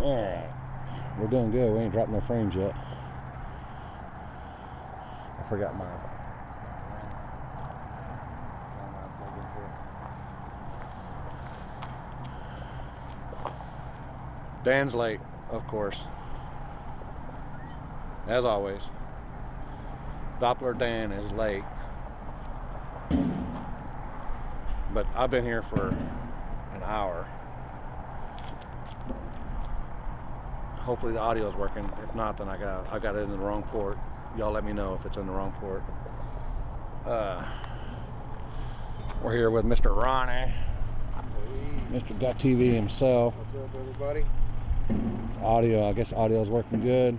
Alright, we're doing good. We ain't dropped no frames yet. I forgot my Dan's late, of course, as always. Doppler Dan is late, but I've been here for an hour. Hopefully the audio is working. If not, then I got it in the wrong port. Y'all let me know if it's in the wrong port. We're here with Mr. Ronnie, Mr. .TV himself. What's up, everybody? Audio, I guess audio is working good.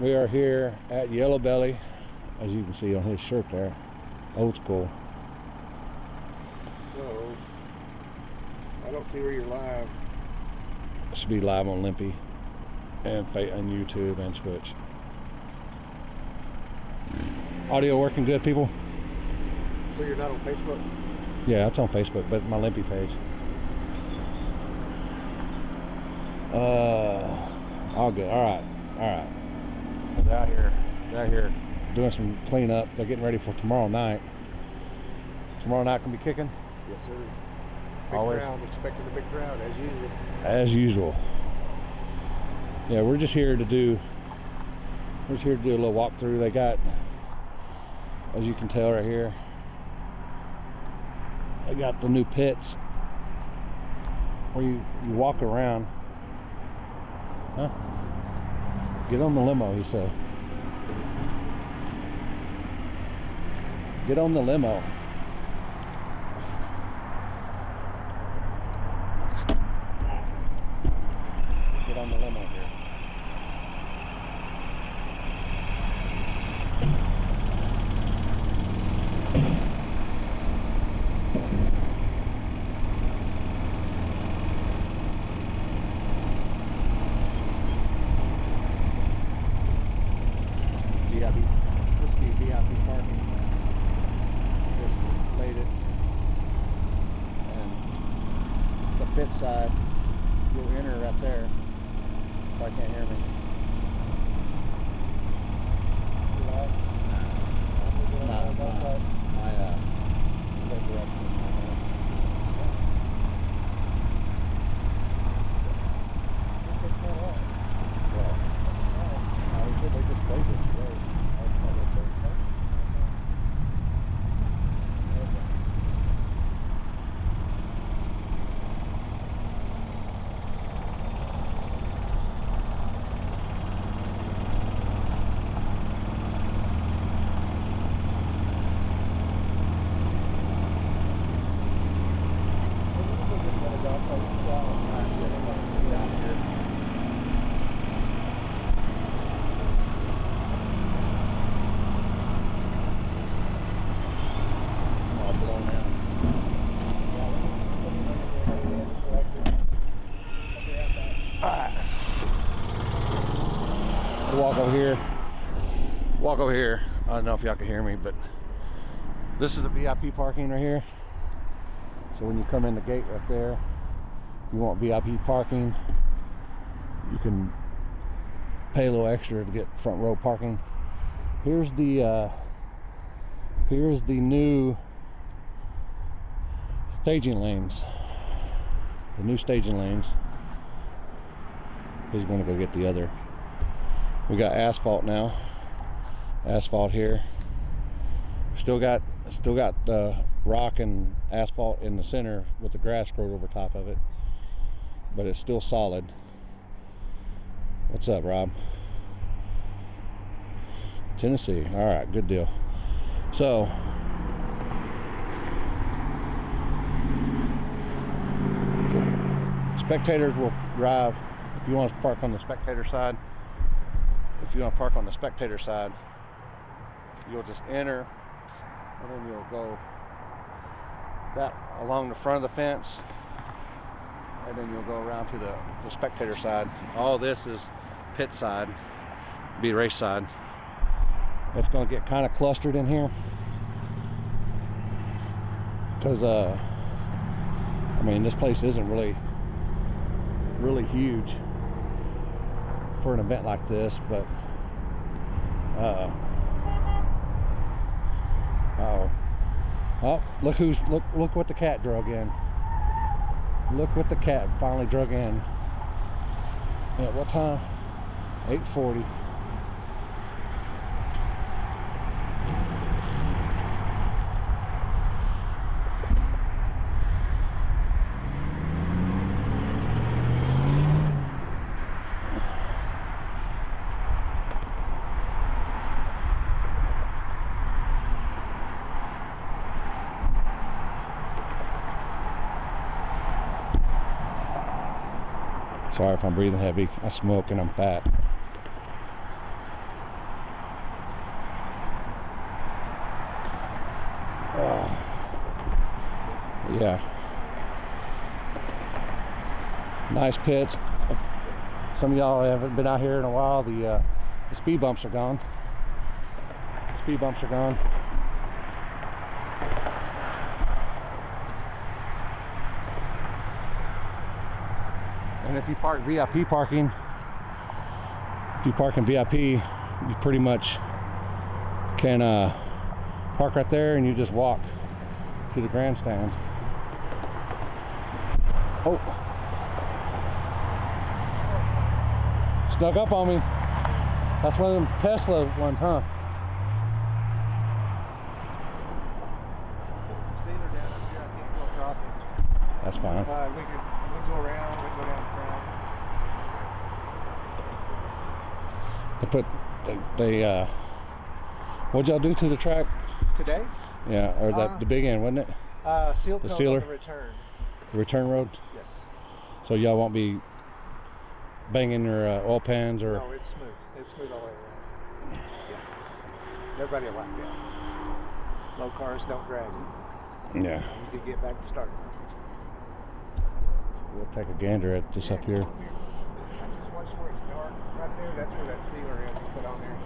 We are here at Yello Belly, as you can see on his shirt there. Old school. So, I don't see where you're live. It should be live on Limpy and YouTube and Twitch. Audio working good, people? So you're not on Facebook? Yeah, it's on Facebook, but my Limpy page. All good. All right. So they're out here doing some cleanup. They're getting ready for tomorrow night. Tomorrow night can be kicking? Yes, sir. Big Always. crowd, expecting a big crowd, as usual. As usual. Yeah, we're just here to do a little walkthrough. They got, as you can tell right here, they got the new pits where you walk around. Huh? Get on the limo, he said. Get on the limo. Get on the limo here. This would be VIP parking. Just laid it. And the pit side, you'll enter right there. Probably can't hear me. Walk over here. I don't know if y'all can hear me, but this is the VIP parking right here. So when you come in the gate right there, if you want VIP parking, you can pay a little extra to get front row parking. Here's the new staging lanes. The new staging lanes. He's going to go get the other. We got asphalt now. Asphalt here. Still got rock and asphalt in the center with the grass growing over top of it, but it's still solid. What's up, Rob? Tennessee. All right, good deal. So spectators will drive. If you want to park on the spectator side, you'll just enter, and then you'll go that along the front of the fence, and then you'll go around to the spectator side. All this is pit side, be race side. It's going to get kind of clustered in here because I mean, this place isn't really really huge for an event like this, but oh, look what the cat drug in. Look what the cat finally drug in. At what time? 8:40. Sorry if I'm breathing heavy. I smoke and I'm fat. Yeah. Nice pits. Some of y'all haven't been out here in a while. The speed bumps are gone. Speed bumps are gone. And if you park VIP parking, if you park in VIP, you pretty much can park right there and you just walk to the grandstand. Oh, snuck up on me. That's one of them Tesla ones, huh? Put some sealer down up here. I can't go across it. That's fine. We can go around. We can go down the front. They what'd y'all do to the track? Today? Yeah, or the big end, wasn't it? Seal The coat sealer? on the return. The return road? Yes. So y'all won't be banging your oil pans or? No, it's smooth. It's smooth all the way around. Yes. Everybody will like that. Low cars don't drag you. Yeah. Easy to get back to start. We'll take a gander at this up here. I just watched where it's dark. Right there, that's where that sealer is. You put on there.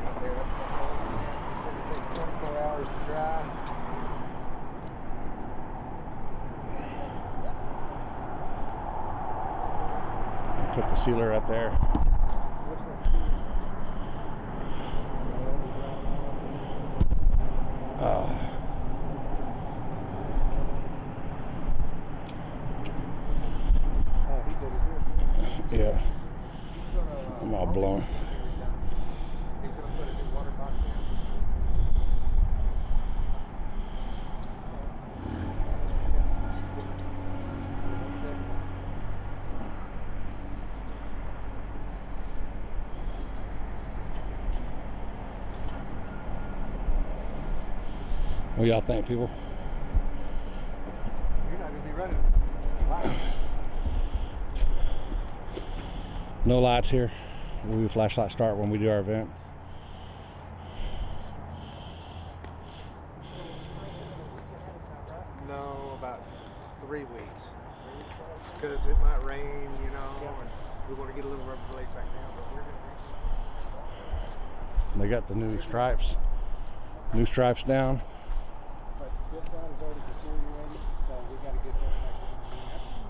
Right there, that's the hole. It said it takes 24 hours to dry. Put the sealer right there. What's that sealer? He did it here. Yeah. He's gonna, I'm all blown. He's gonna put a new water box in. What y'all think, people? You're not gonna be running live. No lights here. We flashlight start when we do our event. No, about 3 weeks. Because it might rain, you know, and we want to get a little rubber blades back down, but we're gonna. They got the new stripes. New stripes down. But this side is already deteriorated, so we got to get that back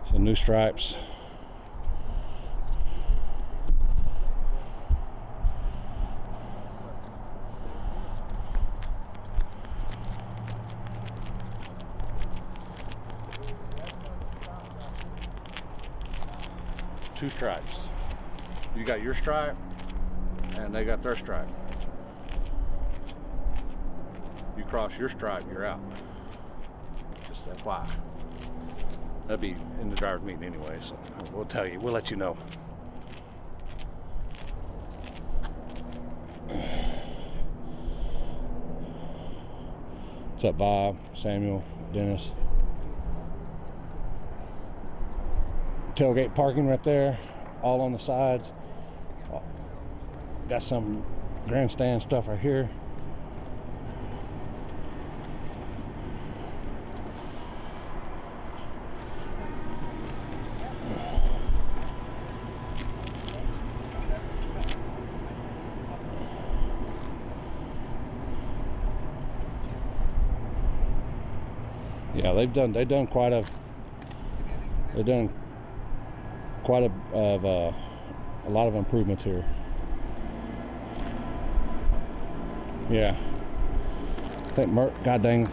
down. So new stripes. Two stripes. You got your stripe and they got their stripe. You cross your stripe, you're out. Just FYI. That'll be in the driver's meeting anyway, so we'll tell you, we'll let you know. What's up, Bob, Samuel, Dennis? Tailgate parking right there, all on the sides. Got some grandstand stuff right here. Yeah, they've done quite a lot of improvements here. Yeah. I think god dang,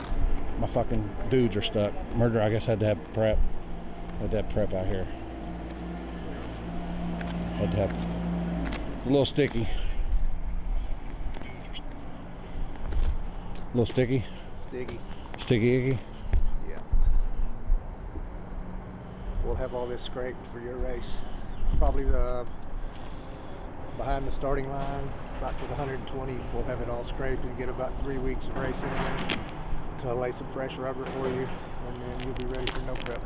my fucking dudes are stuck. Murder, I guess, had to have prep. Had to have prep out here. Had to have a little sticky. A little sticky. Diggy. Sticky icky. Yeah. We'll have all this scraped for your race. Probably behind the starting line, about to the 120. We'll have it all scraped and get about 3 weeks of racing in there to lay some fresh rubber for you, and then you'll be ready for no prep.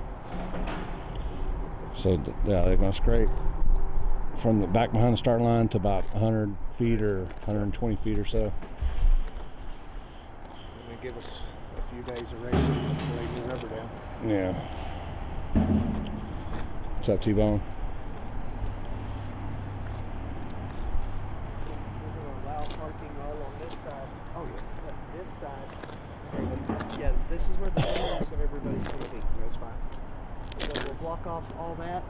So yeah, they're gonna scrape from the back behind the start line to about 100 feet or 120 feet or so. And then give us a few days of racing to lay the rubber down. Yeah. What's up, T-Bone? We're going to allow parking all on this side. Oh yeah. But this side, yeah, this is where the vendors of everybody's going to be. That's fine. So we'll block off all that,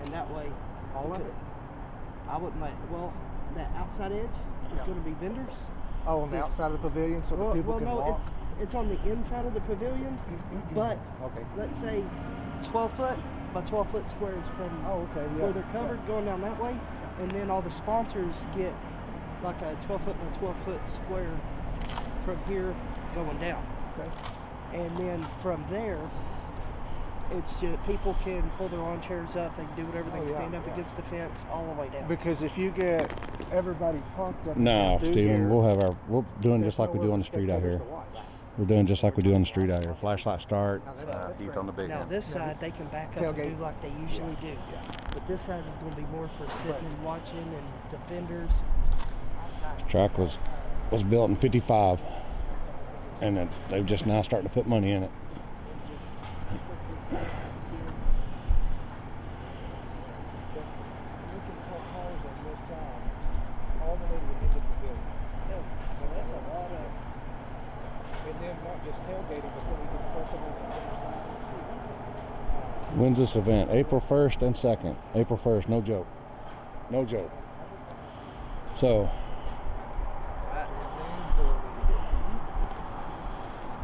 and that way, All of it? I wouldn't let, well, that outside edge is Yeah. going to be vendors. Oh, on the outside of the pavilion so that people can no, walk? it's on the inside of the pavilion, but Okay. let's say 12 foot by 12 foot squares from Oh, okay, yeah. where they're covered going down that way, and then all the sponsors get like a 12 foot by 12 foot square from here going down. Okay. And then from there, it's just people can pull their lawn chairs up, they can do whatever, they Oh, can yeah, stand up yeah. against the fence all the way down. Because if you get everybody parked up No, through Steven, here, we're doing there's just like we do nowhere on the for street out here. spectators to watch. We're doing just like we do on the street out here. Flashlight start, Oh, that's Heath great. on the big Now one. this side, they can back up Tailgate. and do like they usually do. Yeah. But this side is going to be more for sitting Right. and watching and the vendors. Track was built in '55, and then they've just now starting to put money in it. And just quickly set up the kids. You can park cars on this side all the way to the end of the building. Yeah, so that's a lot of. And then not just tailgating, but then we can park them on the other side too. When's this event? April 1st and 2nd. April 1st, no joke. No joke. So,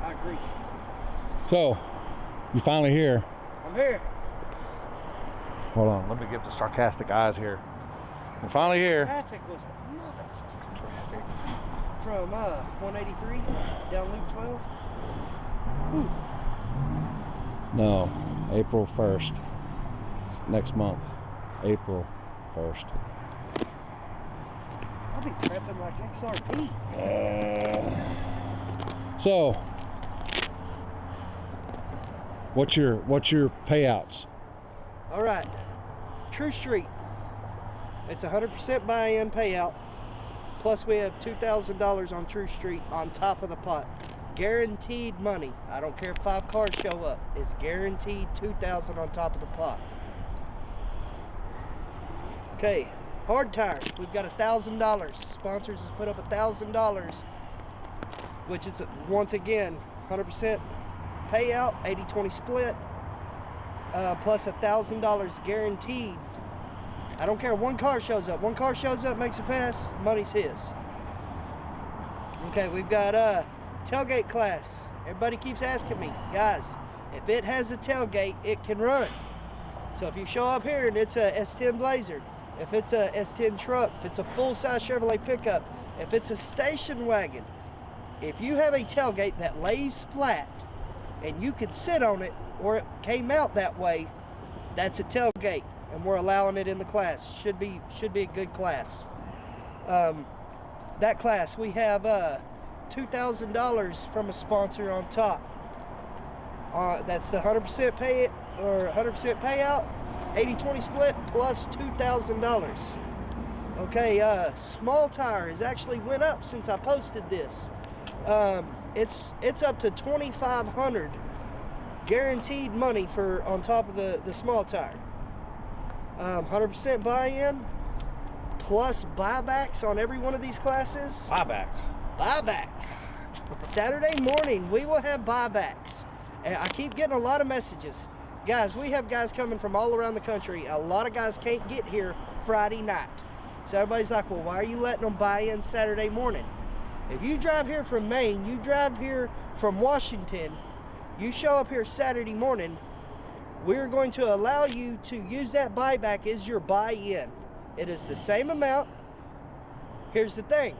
I agree. so, you finally here. I'm here. Hold on, let me get the sarcastic eyes here. We're finally here. Traffic was motherfucking traffic from 183 down Loop 12. Whew. No, April 1st. Next month. April 1st. I'll be prepping like XRP. So, what's your payouts? All right, True Street. It's 100% buy-in payout. Plus we have $2,000 on True Street on top of the pot. Guaranteed money. I don't care if 5 cars show up. It's guaranteed $2,000 on top of the pot. Okay, hard tires. We've got $1,000. Sponsors has put up $1,000, which is once again 100% payout, 80-20 split, plus $1,000 guaranteed. I don't care, 1 car shows up. 1 car shows up, makes a pass, money's his. Okay, we've got tailgate class. Everybody keeps asking me, guys, if it has a tailgate, it can run. So if you show up here and it's a S10 Blazer, if it's a S10 truck, if it's a full-size Chevrolet pickup, if it's a station wagon, if you have a tailgate that lays flat and you can sit on it, or it came out that way, that's a tailgate, and we're allowing it in the class. Should be a good class. That class, we have $2,000 from a sponsor on top. That's the 100% pay or 100% payout, 80-20 split plus $2,000. Okay, small tire has actually went up since I posted this. It's up to $2,500 guaranteed money for on top of the small tire. 100% buy-in plus buybacks on every one of these classes. Buybacks. Buybacks. Saturday morning we will have buybacks. And I keep getting a lot of messages. Guys, we have guys coming from all around the country. A lot of guys can't get here Friday night. So everybody's like, well, why are you letting them buy in Saturday morning? If you drive here from Maine, you drive here from Washington, you show up here Saturday morning, we're going to allow you to use that buyback as your buy-in. It is the same amount. Here's the thing.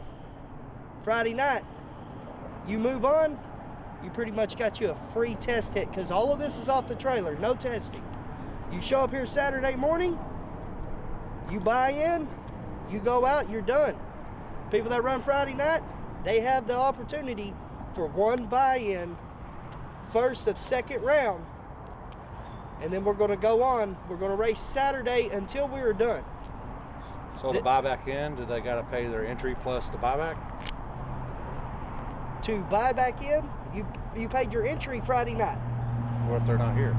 Friday night, you move on, you pretty much got you a free test hit because all of this is off the trailer, no testing. You show up here Saturday morning, you buy in, you go out, you're done. People that run Friday night, they have the opportunity for one buy-in, first of second round, and then we're going to go on. We're going to race Saturday until we are done. So the buyback in, do they got to pay their entry plus the buyback? To buy back in, you paid your entry Friday night. What if they're not here?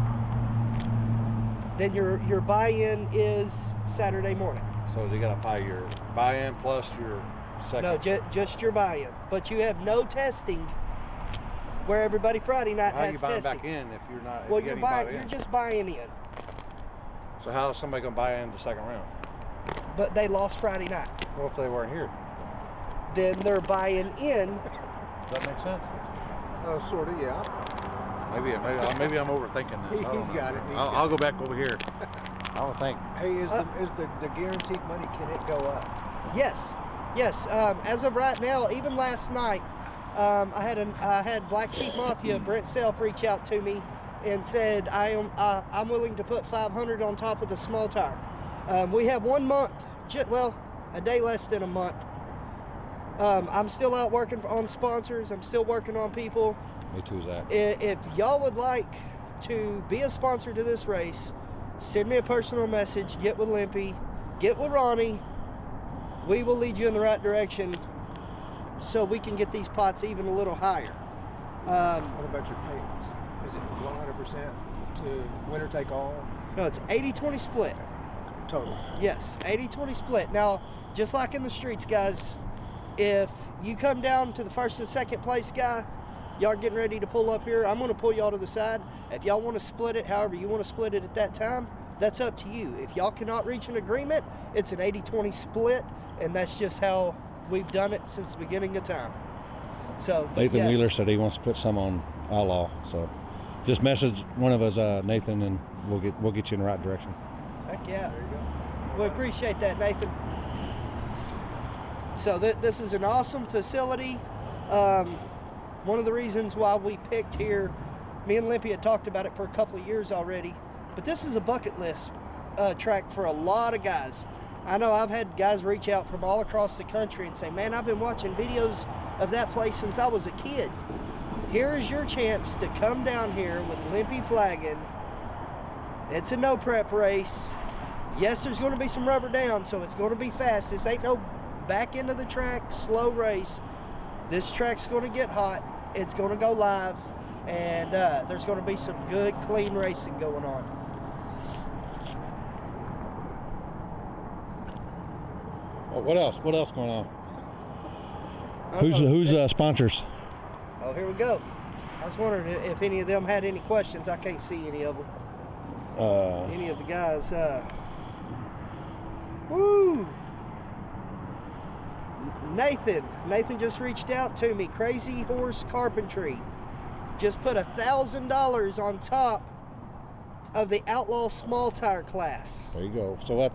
Then your buy-in is Saturday morning. So you got to pay your buy-in plus your second? No, just your buy-in. But you have no testing where everybody Friday night How are has you buying testing. back in if you're not? Well, if you you're haven't bought you're in? just buying in. So how is somebody going to buy in the second round? But they lost Friday night. What if they weren't here? Then they're buying in. Does that make sense? Sort of, yeah. Maybe I'm overthinking this. He's got it. I'll go back over here. I don't think. Hey, is the guaranteed money, can it go up? Yes. As of right now, even last night, I had Black Sheep Mafia Brent Self reach out to me and said I'm willing to put $500 on top of the small tire. We have 1 month, well, a day less than a month. I'm still out working on sponsors. I'm still working on people. Me too, Zach. If y'all would like to be a sponsor to this race, send me a personal message. Get with Limpy, get with Ronnie. We will lead you in the right direction so we can get these pots even a little higher. What about your payouts? Is it 100% to winner take all? No, it's 80-20 split. Total. Yes, 80-20 split. Now, just like in the streets, guys, if you come down to the first and second place guy, y'all are getting ready to pull up here, I'm going to pull y'all to the side. If y'all want to split it, however you want to split it at that time, that's up to you. If y'all cannot reach an agreement, it's an 80-20 split, and that's just how we've done it since the beginning of time. So, Nathan yes. Wheeler said he wants to put some on Outlaw, so just message one of us, Nathan, and we'll get you in the right direction. Heck yeah. There you go. We appreciate that, Nathan. So this is an awesome facility. One of the reasons why we picked here, me and Limpy had talked about it for a couple of years already, but this is a bucket list track for a lot of guys. I know I've had guys reach out from all across the country and say, man, I've been watching videos of that place since I was a kid. Here is your chance to come down here with Limpy flagging. It's a no prep race. Yes, there's going to be some rubber down, so it's going to be fast. This ain't no back into the track, slow race. This track's going to get hot. It's going to go live, and there's going to be some good, clean racing going on. What else? What else going on? Who's sponsors? Oh, here we go. I was wondering if any of them had any questions. I can't see any of them. Any of the guys. Woo! Nathan just reached out to me. Crazy Horse Carpentry just put $1,000 on top of the Outlaw small tire class. There you go. So what?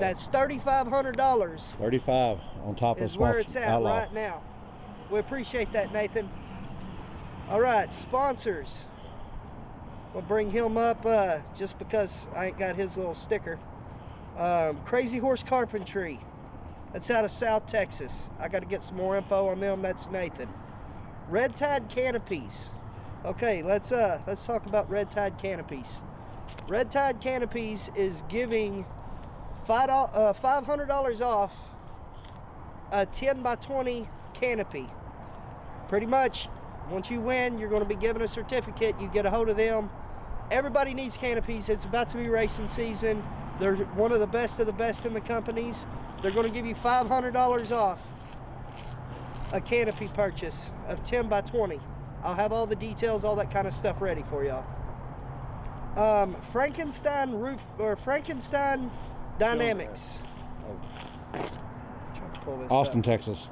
That's $3,500. 35 on top of is small where it's at Outlaw. right now. We appreciate that, Nathan. All right, sponsors. We'll bring him up just because I ain't got his little sticker. Crazy Horse Carpentry. That's out of South Texas. I got to get some more info on them. That's Nathan. Red Tide Canopies. Okay, let's talk about Red Tide Canopies. Red Tide Canopies is giving $500 off a 10x20 canopy. Pretty much, once you win, you're going to be given a certificate. You get a hold of them. Everybody needs canopies. It's about to be racing season. They're one of the best in the companies. They're going to give you $500 off a canopy purchase of 10x20. I'll have all the details, all that kind of stuff ready for y'all. Frankenstein Dynamics. Oh. Trying to pull this Austin, up. Texas.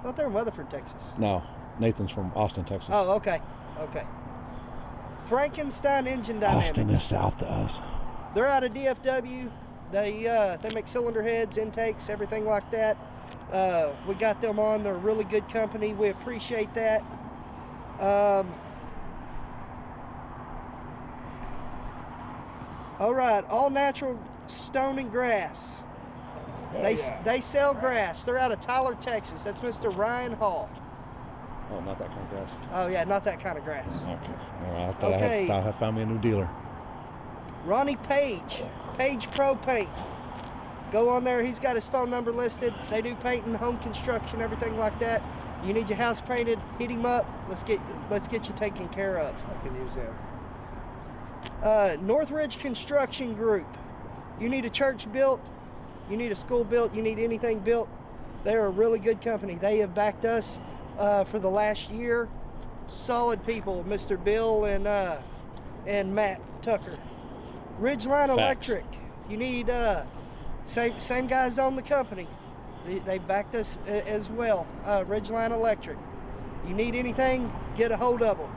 I thought they're in Weatherford, Texas. No, Nathan's from Austin, Texas. Oh, okay. Okay. Frankenstein Engine Dynamics. Austin is south to us. They're out of DFW. They make cylinder heads, intakes, everything like that. We got them on. They're a really good company. We appreciate that. All right, all natural stone and grass. They sell grass. They're out of Tyler, Texas. That's Mr. Ryan Hall. Oh, not that kind of grass. Oh yeah, not that kind of grass. Okay. All right. I thought Okay. I had found me a new dealer. Ronnie Page, Page Pro Paint. Go on there. He's got his phone number listed. They do painting, home construction, everything like that. You need your house painted, hit him up. Let's get you taken care of. I can use that. Northridge Construction Group. You need a church built, you need a school built, you need anything built. They're a really good company. They have backed us for the last year. Solid people, Mr. Bill and Matt Tucker. Ridgeline Electric. You need same guys own the company. They backed us as well. Ridgeline Electric. You need anything, get a hold of them.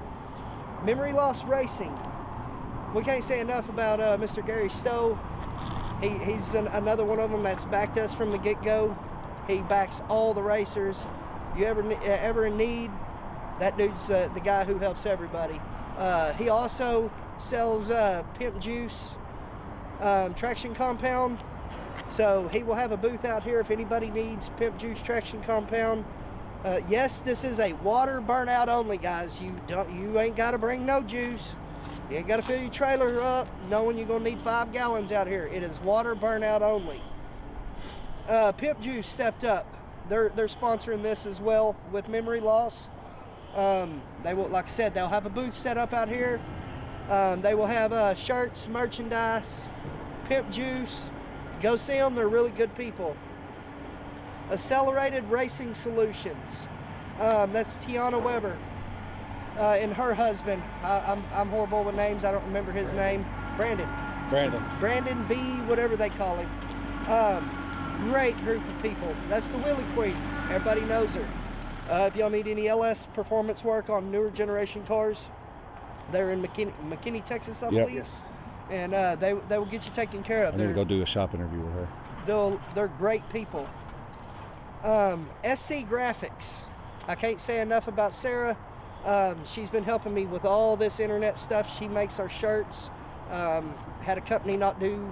Memory Loss Racing. We can't say enough about Mr. Gary Stowe. He's another one of them that's backed us from the get-go. He backs all the racers. You ever in need, that dude's the guy who helps everybody. He also sells Pimp Juice traction compound. So he will have a booth out here if anybody needs Pimp Juice traction compound. Yes, this is a water burnout only, guys. You ain't got to bring no juice. You ain't got to fill your trailer up knowing you're gonna need 5 gallons out here. It is water burnout only. Pimp Juice stepped up. They're sponsoring this as well with memory loss. They will, like I said, they'll have a booth set up out here. They will have shirts, merchandise, Pimp Juice. Go see them, they're really good people. Accelerated Racing Solutions. That's Tiana Weber and her husband. I'm horrible with names, I don't remember his name. Brandon B, whatever they call him. Great group of people. That's the Willie Queen, everybody knows her. If y'all need any LS performance work on newer generation cars, they're in McKinney, Texas, I believe. Yes. And they will get you taken care of. I need to go do a shop interview with her. They're great people. SC Graphics. I can't say enough about Sarah. She's been helping me with all this internet stuff. She makes our shirts. Had a company not do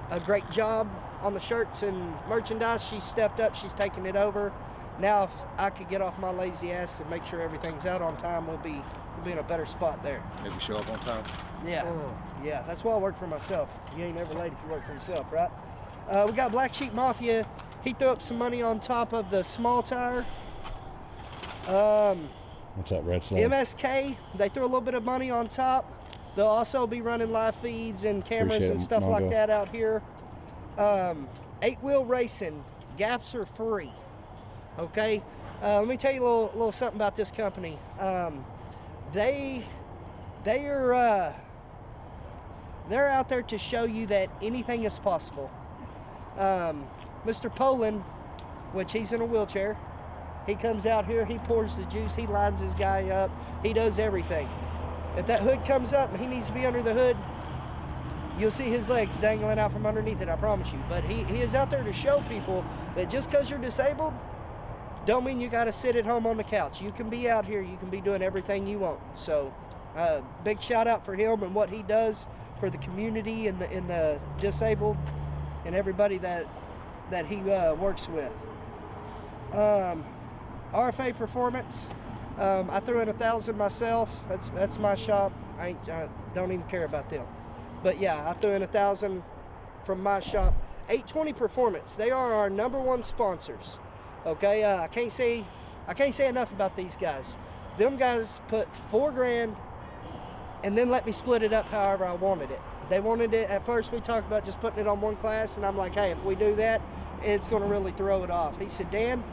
a great job on the shirts and merchandise. She stepped up. She's taking it over. Now, if I could get off my lazy ass and make sure everything's out on time, we'll be in a better spot there. Maybe show up on time. Yeah, yeah. That's why I work for myself. You ain't never late if you work for yourself, right? We got Black Sheep Mafia. He threw up some money on top of the small tire. What's that, Red Slug? MSK. They threw a little bit of money on top. They'll also be running live feeds and cameras Appreciate and it, stuff like Mongo. that out here. 8-wheel racing. Gaps are free. Okay. Let me tell you a little something about this company. They're out there to show you that anything is possible. Mr. Poland, which he's in a wheelchair, he comes out here, he pours the juice, he lines his guy up, he does everything. If that hood comes up and he needs to be under the hood, you'll see his legs dangling out from underneath it, I promise you. But he is out there to show people that just because you're disabled, don't mean you got to sit at home on the couch. You can be out here, you can be doing everything you want. So big shout out for him and what he does for the community and the disabled and everybody that he works with. RFA Performance. I threw in 1,000 myself. That's my shop. I don't even care about them. But yeah, I threw in 1,000 from my shop. 820 Performance. They are our #1 sponsors. Okay, I can't say enough about these guys. Them guys put $4 grand and then let me split it up however I wanted it. They wanted it, at first we talked about just putting it on one class, and I'm like, hey, if we do that, it's gonna really throw it off. He said, Dan,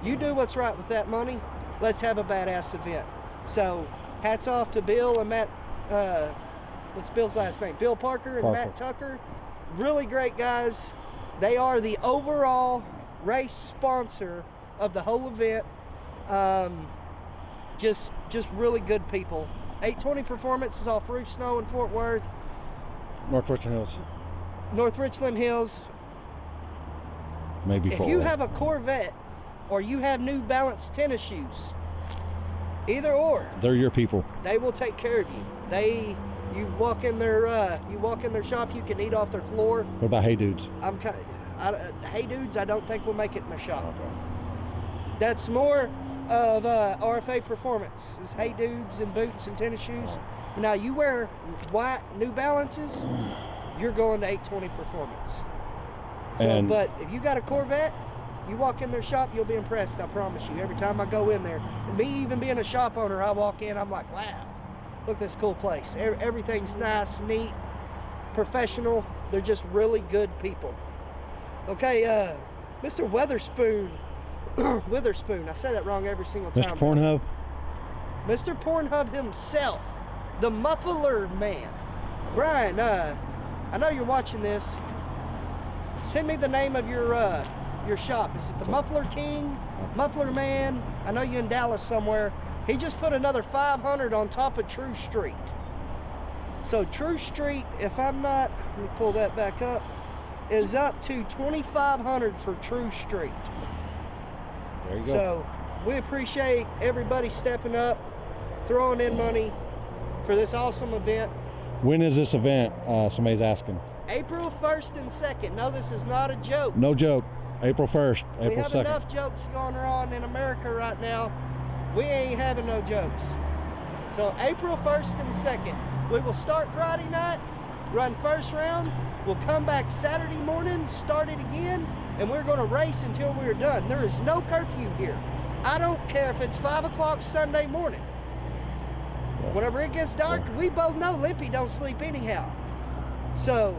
you do what's right with that money. Let's have a badass event. So hats off to Bill and Matt, what's Bill's last name? Bill Parker and Matt Tucker. Really great guys. They are the overall race sponsor of the whole event. Just really good people. 820 Performance is off Roof Snow in Fort Worth. North Richland Hills. North Richland Hills. Maybe if Fort you Worth. have a Corvette or you have New Balance tennis shoes, either or, They're your people. they will take care of you. You walk in their shop, you can eat off their floor. What about Hey Dudes? Hey Dudes, I don't think we'll make it in the shop. Okay. That's more of RFA Performance. Is Hey Dudes and boots and tennis shoes. Now you wear white New Balances, you're going to 820 Performance. So, but if you got a Corvette, you walk in their shop, you'll be impressed, I promise you. Every time I go in there, and me even being a shop owner, I walk in, I'm like, wow, look at this cool place. Everything's nice, neat, professional. They're just really good people. Okay, Mr. Witherspoon, I say that wrong every single time. Mr. Pornhub? Mr. Pornhub himself, the Muffler Man. Brian, I know you're watching this. Send me the name of your shop. Is it the Muffler King, Muffler Man? I know you're in Dallas somewhere. He just put another 500 on top of True Street. So True Street, if I'm not, let me pull that back up, is up to 2,500 for True Street. There you go. So we appreciate everybody stepping up, throwing in money for this awesome event. When is this event? Somebody's asking. April 1st and 2nd. No, this is not a joke. No joke. April 1st, April 2nd. We have enough jokes going on in America right now. We ain't having no jokes. So April 1st and 2nd. We will start Friday night, run first round. We'll come back Saturday morning, start it again, and we're going to race until we're done. There is no curfew here. I don't care if it's 5 o'clock Sunday morning. Whenever it gets dark, we both know Limpy don't sleep anyhow. So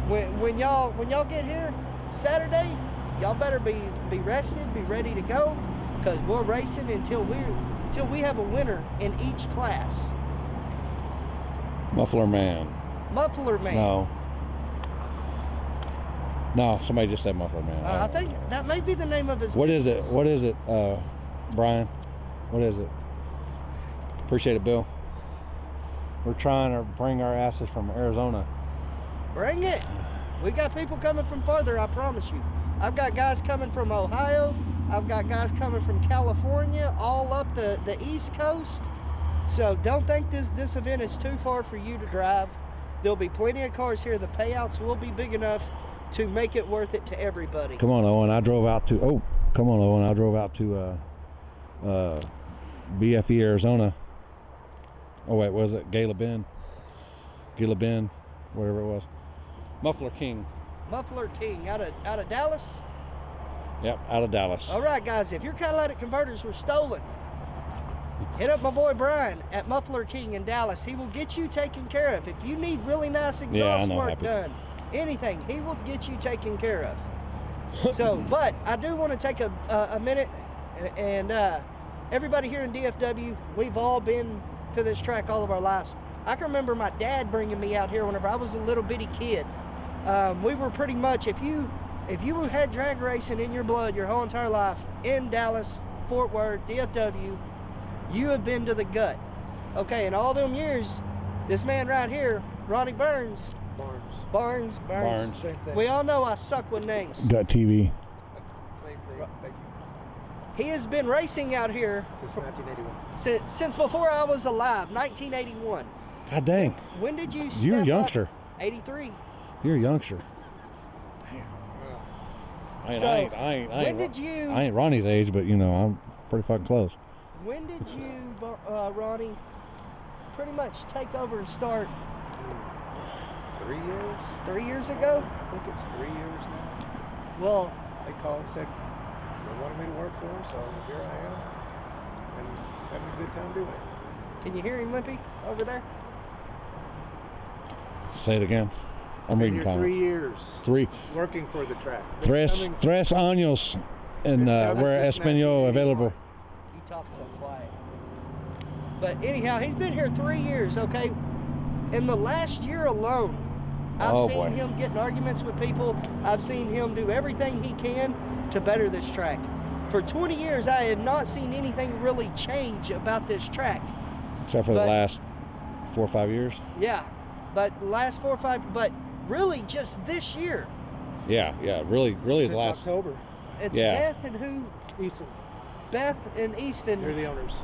when y'all get here Saturday, y'all better be rested, be ready to go, because we're racing until we have a winner in each class. Muffler Man. Muffler Man. No, somebody just said Muffler Man. I think that may be the name of his What business. is it? What is it, Brian? What is it? Appreciate it, Bill. We're trying to bring our asses from Arizona. Bring it. We got people coming from farther, I promise you. I've got guys coming from Ohio. I've got guys coming from California, all up the East Coast. So don't think this event is too far for you to drive. There'll be plenty of cars here. The payouts will be big enough to make it worth it to everybody. Come on, Owen. I drove out to, BFE, Arizona. Oh, wait, was it Gala Bend? Gila Bend, whatever it was. Muffler King. Muffler King out of Dallas? Yep, out of Dallas. All right, guys, if your catalytic converters were stolen, hit up my boy Brian at Muffler King in Dallas. He will get you taken care of. If you need really nice exhaust work done, anything, he will get you taken care of. So, but I do want to take a minute, and everybody here in DFW, we've all been to this track all of our lives. I can remember my dad bringing me out here whenever I was a little bitty kid. We were pretty much, if you had drag racing in your blood your whole entire life in Dallas, Fort Worth, DFW, you have been to the gut. Okay, in all them years, this man right here, Ronnie Barnes. Barnes. Same thing. We all know I suck with names. Gut TV. Same thing. Thank you. He has been racing out here Since 1981. since before I was alive, 1981. God dang. When did you step You're a youngster. up? 83. You're a youngster. So, I ain't Ronnie's age, but you know, I'm pretty fucking close. When did you, Ronnie, pretty much take over and start? 3 years? 3 years ago? I think it's 3 years now. Well, They called and said they wanted me to work for them, so here I am, and having a good time doing it. can you hear him, Limpy, over there? Say it again. I'm Been reading here 3 comments. years. Working for the track. Been Tres coming años, and Been coming where since Español 1981. available. You talk so quiet. But anyhow, he's been here 3 years, okay? In the last year alone, I've seen him get in arguments with people. I've seen him do everything he can to better this track. For 20 years, I have not seen anything really change about this track. Except for the last 4 or 5 years? Yeah, but the last 4 or 5, but really just this year. Yeah, really Since the last October. It's Yeah. Beth and who? Easton. Beth and Easton. They're the owners.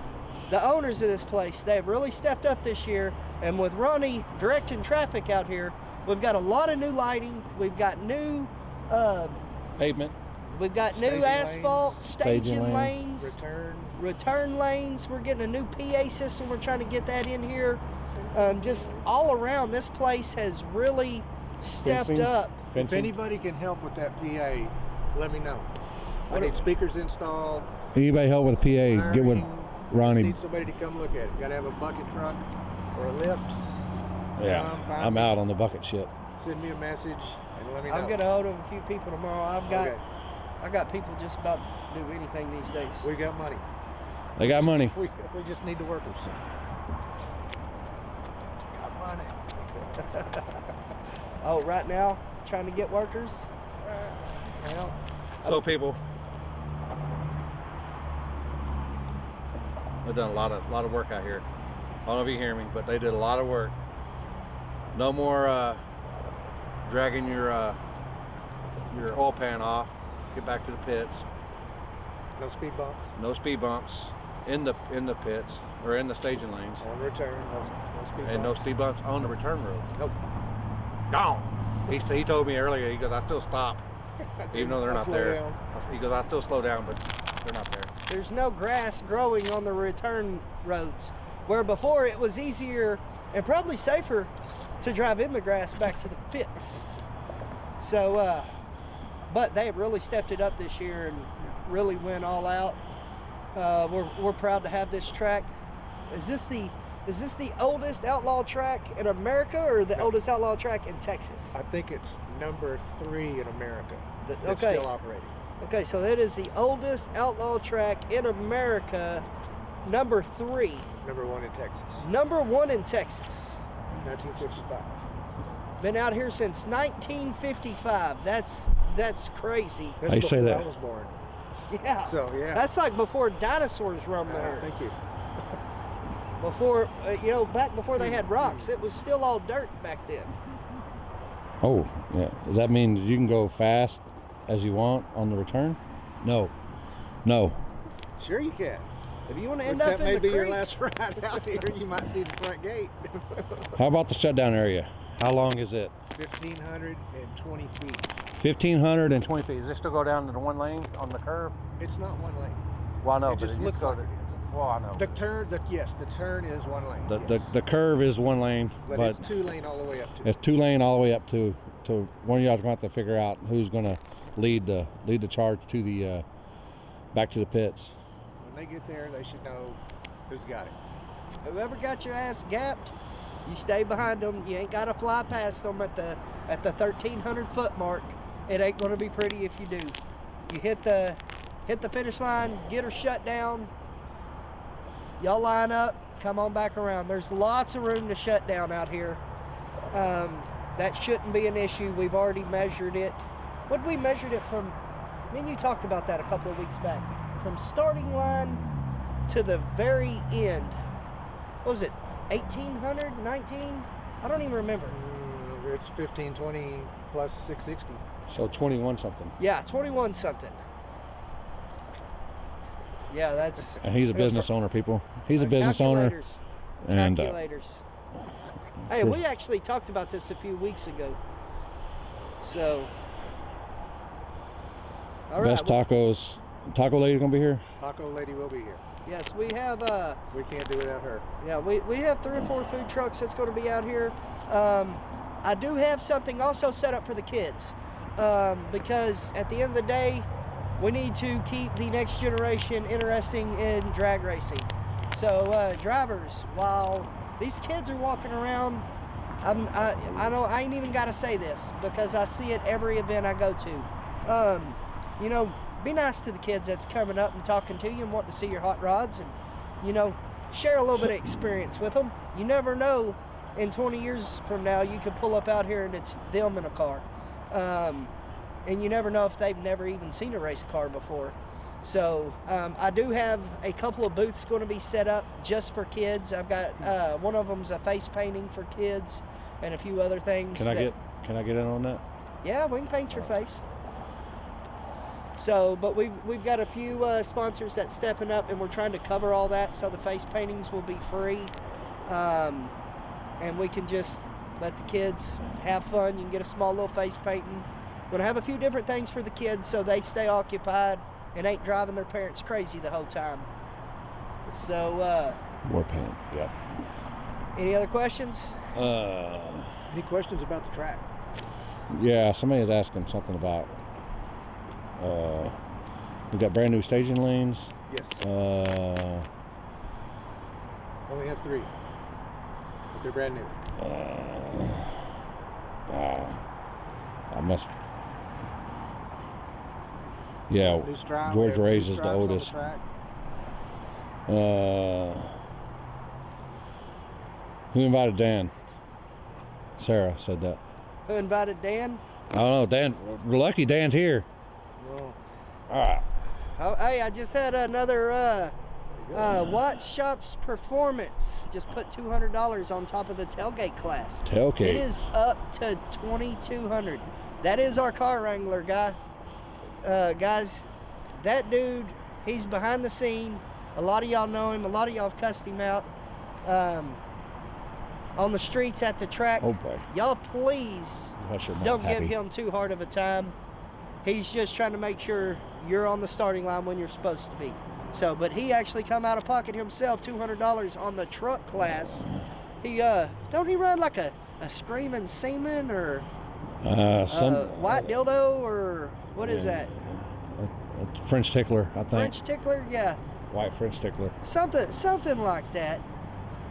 The owners of this place. They've really stepped up this year. And with Ronnie directing traffic out here, we've got a lot of new lighting. We've got new pavement. We've got Staging new asphalt, lanes. staging lanes, Return. lanes. We're getting a new PA system. We're trying to get that in here. Just all around, this place has really stepped up. If anybody can help with that PA, let me know. I need speakers installed. Anybody help with a PA, get with Ronnie. Need somebody to come look at it. Got to have a bucket truck or a lift. Yeah, I'm out on the bucket shit. Send me a message and let me know. I'm gonna hold of a few people tomorrow. I got people just about to do anything these days. We got money. They got money. We just need the workers. Got money. Oh, right now, trying to get workers? Well, Hello, people. They've done a lot of work out here. I don't know if you hear me, but they did a lot of work. No more dragging your oil pan off. Get back to the pits. no speed bumps. No speed bumps in the pits or in the staging lanes. On return, no speed bumps. And no speed bumps on the return road. Nope. Gone. He told me earlier, he goes, I still stop, even though they're not there. Down. He goes, I still slow down, but they're not there. There's no grass growing on the return roads, where before it was easier and probably safer to drive in the grass back to the pits. So, but they have really stepped it up this year and really went all out. We're proud to have this track. Is this the oldest outlaw track in America, or the oldest outlaw track in Texas? I think it's number 3 in America. That's okay. still operating. Okay, so it is the oldest outlaw track in America, number 3. Number 1 in Texas. Number 1 in Texas. 1955. Been out here since 1955. That's crazy. That's How you say before that? I was born. Yeah. So yeah. That's like before dinosaurs roamed there. Thank you. Before, back before they had rocks, it was still all dirt back then. Oh, yeah. Does that mean that you can go fast as you want on the return? No. Sure you can. If you want to end up in the That may be your creek, last ride out here. You might see the front gate. How about the shutdown area? How long is it? 1,520 feet. 1,520 feet. Does it still go down to the one lane on the curve? It's not one lane. Well, I know, It but just it looks go like to- it is. Well, I know. Yes, the turn is one lane. yes. The curve is one lane, but it's 2 lane all the way up to. it's 2 lane all the way up to one of y'all's gonna have to figure out who's gonna lead the charge to the back to the pits. When they get there, they should know who's got it. whoever got your ass gapped, you stay behind them. You ain't got to fly past them at the 1,300 foot mark. It ain't gonna be pretty if you do. You hit the finish line, get her shut down. Y'all line up, come on back around. There's lots of room to shut down out here. That shouldn't be an issue. We've already measured it. What we measured it from? Me and you talked about that a couple of weeks back. From starting line to the very end. What was it? 1,800, 19? I don't even remember. It's 1,520 plus 660. So 21 something. Yeah, 21 something. Yeah, that's. And he's a business owner, people. He's a business owner. Calculators. And Calculators. Hey, we actually talked about this a few weeks ago. So. All right. best tacos. Taco lady gonna be here? Taco lady will be here. Yes, we have. We can't do without her. Yeah, we have 3 or 4 food trucks that's going to be out here. I do have something also set up for the kids, because at the end of the day, we need to keep the next generation interesting in drag racing. So drivers, while these kids are walking around, I know I ain't even got to say this because I see it every event I go to. Be nice to the kids that's coming up and talking to you and wanting to see your hot rods, and share a little bit of experience with them. You never know, in 20 years from now, you could pull up out here and it's them in a car. And you never know if they've never even seen a race car before. So I do have a couple of booths going to be set up just for kids. I've got one of them's a face painting for kids and a few other things. Can I get in on that? Yeah, we can paint your face. So, but we've got a few sponsors that's stepping up, and we're trying to cover all that, so the face paintings will be free, and we can just let the kids have fun. You can get a small little face painting. We're gonna have a few different things for the kids so they stay occupied and ain't driving their parents crazy the whole time. So More paint. Yeah. any other questions? Any questions about the track? Yeah, somebody was asking something about we got brand new staging lanes. Yes. Only have 3, but they're brand new. I must. Yeah, New stripe, George new Ray's is the stripes on oldest. track. Who invited Dan? Sarah said that. Who invited Dan? I don't know. Dan, we're lucky Dan's here. Well, All right. oh, hey, I just had another Watch Shop's Performance. Just put $200 on top of the tailgate class. Tailgate. It is up to $2,200. That is our car wrangler guy. Guys, that dude, he's behind the scene. A lot of y'all know him. A lot of y'all have cussed him out on the streets at the track. Oh boy. Y'all please don't give him too hard of a time. He's just trying to make sure you're on the starting line when you're supposed to be. So, but he actually come out of pocket himself $200 on the truck class. He don't he run like a screaming seaman or white dildo, or what is that? A French tickler, I think. French tickler, yeah. White French tickler. Something like that.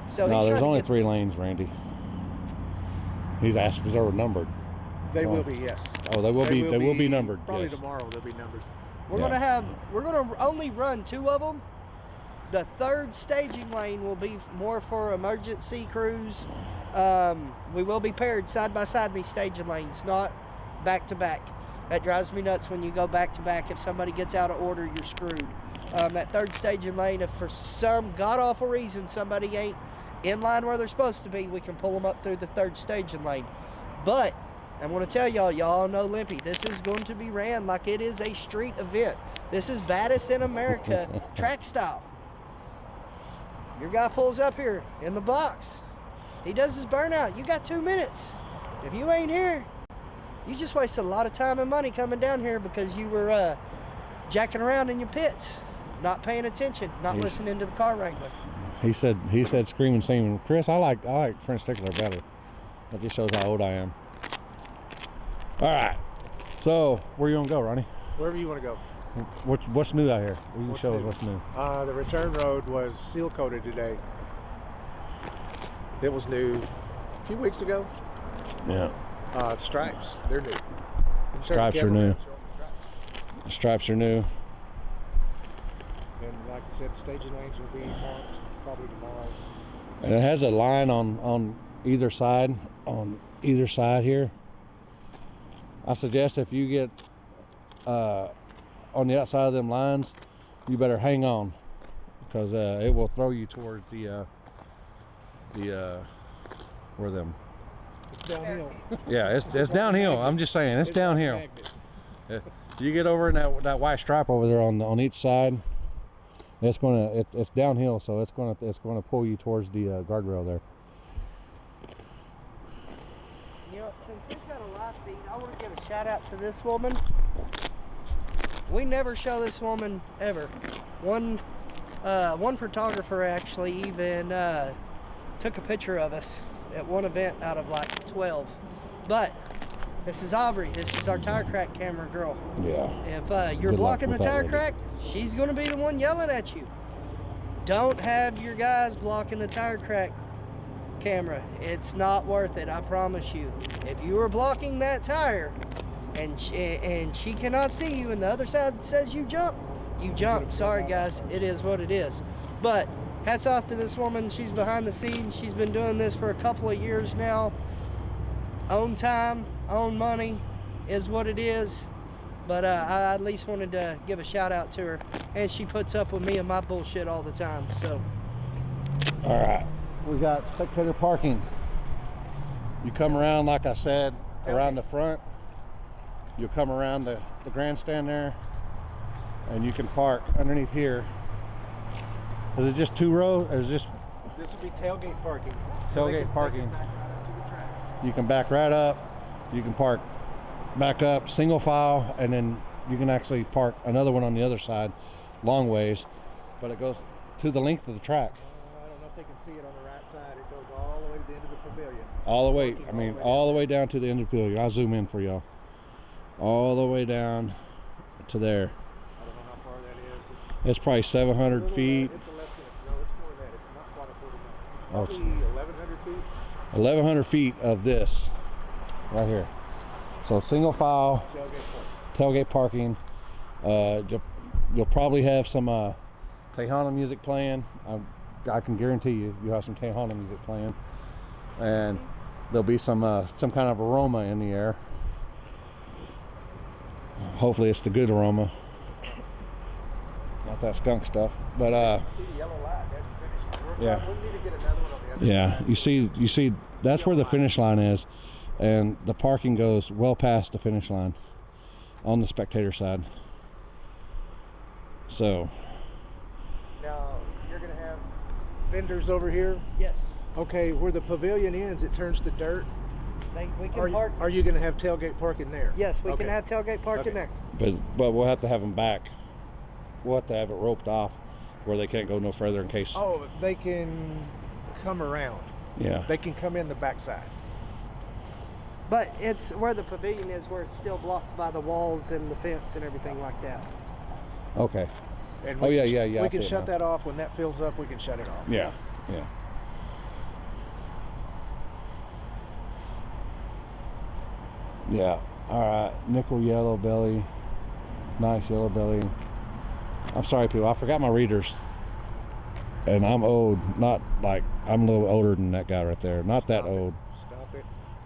So No, he's there's trying to only get- 3 lanes, Randy. He's asked if they were numbered. They Oh. will be, yes. Oh, they will be numbered. Probably yes. tomorrow they'll be numbered. We're Yeah. gonna only run 2 of them. The 3rd staging lane will be more for emergency crews. We will be paired side by side in these staging lanes, not back to back. That drives me nuts when you go back to back. If somebody gets out of order, you're screwed. That 3rd staging lane, if for some god-awful reason somebody ain't in line where they're supposed to be, we can pull them up through the 3rd staging lane. But I'm going to tell y'all know Limpy, this is going to be ran like it is a street event. This is baddest in America track style. Your guy pulls up here in the box. He does his burnout. You got 2 minutes. If you ain't here, you just wasted a lot of time and money coming down here because you were jacking around in your pits, not paying attention, not listening to the car wrangler. He said screaming seaman. Chris, I like French tickler better. That just shows how old I am. All right. So where you gonna go, Ronnie? Wherever you want to go. What's new out here? You can What's show us new? what's new. The return road was seal coated today. It was new a few weeks ago. Yeah. Stripes, they're new. Stripes are new. The stripes are new. And like I said, the staging lanes will be marked probably tomorrow. And it has a line on either side. On either side here. I suggest if you get on the outside of them lines, you better hang on, because it will throw you towards the where them. It's downhill. Yeah, it's downhill. I'm just saying, it's downhill. Yeah. You get over in that white stripe over there on each side. It's downhill, so it's gonna pull you towards the guardrail there. You know, since we've got a live feed, I want to give a shout out to this woman. We never show this woman ever. One photographer actually even took a picture of us at one event out of like 12. But this is Aubrey. This is our tire crack camera girl. Yeah. If you're Good luck blocking the with that tire lady. crack, she's going to be the one yelling at you. Don't have your guys blocking the tire crack camera. It's not worth it, I promise you. If you are blocking that tire and she cannot see you and the other side says you jump, you jump. Sorry guys, it is what it is. But hats off to this woman. She's behind the scenes. She's been doing this for a couple of years now. Own time, own money is what it is. But I at least wanted to give a shout out to her. And she puts up with me and my bullshit all the time, so. All right, we got spectator parking. You come around, like I said, around the front. You'll come around the grandstand there, and you can park underneath here. Is it just 2 rows, or is this? This would be tailgate parking. Tailgate parking. Back right up to the track. You can back right up. You can park back up, single file, and then you can actually park another one on the other side, long ways, but it goes to the length of the track. I don't know if they can see it on the right side. It goes all the way to the end of the pavilion. All the way, I mean, all the way down to the end of the pavilion. I'll zoom in for y'all. All the way down to there. I don't know how far that is. It's probably 700 feet. It's less than, no, it's more than that. It's not quite a quarter mile. It's Oh. probably 1,100 feet. 1,100 feet of this right here. So single file, Tailgate parking. tailgate parking. You'll probably have some Tejana music playing. I can guarantee you'll have some Tejana music playing, and there'll be some kind of aroma in the air. Hopefully it's the good aroma, not that skunk stuff. But See the yellow light? That's the finish line. Yeah. We need to get another one on the other yeah, side. you see that's where the finish line is, and the parking goes well past the finish line on the spectator side. So Now you're gonna have vendors over here. Yes, Okay, where the pavilion ends, it turns to dirt. we can park. Are you gonna have tailgate parking there? Yes, we can Okay. have tailgate parking Okay. there. but we'll have to have them back. We'll have to have it roped off where they can't go no further in case. Oh, they can come around. Yeah. They can come in the backside. But it's where the pavilion is, where it's still blocked by the walls and the fence and everything like that. Okay. And Oh, we yeah, can- yeah, yeah, I We can see it shut now. that off when that fills up. We can shut it off. Yeah. Yeah. Yeah. All right. Nickel Yello Belly. Nice Yello Belly. I'm sorry, people. I forgot my readers. And I'm old. Not like I'm a little older than that guy right there. Not that Stop it. old, Stop it.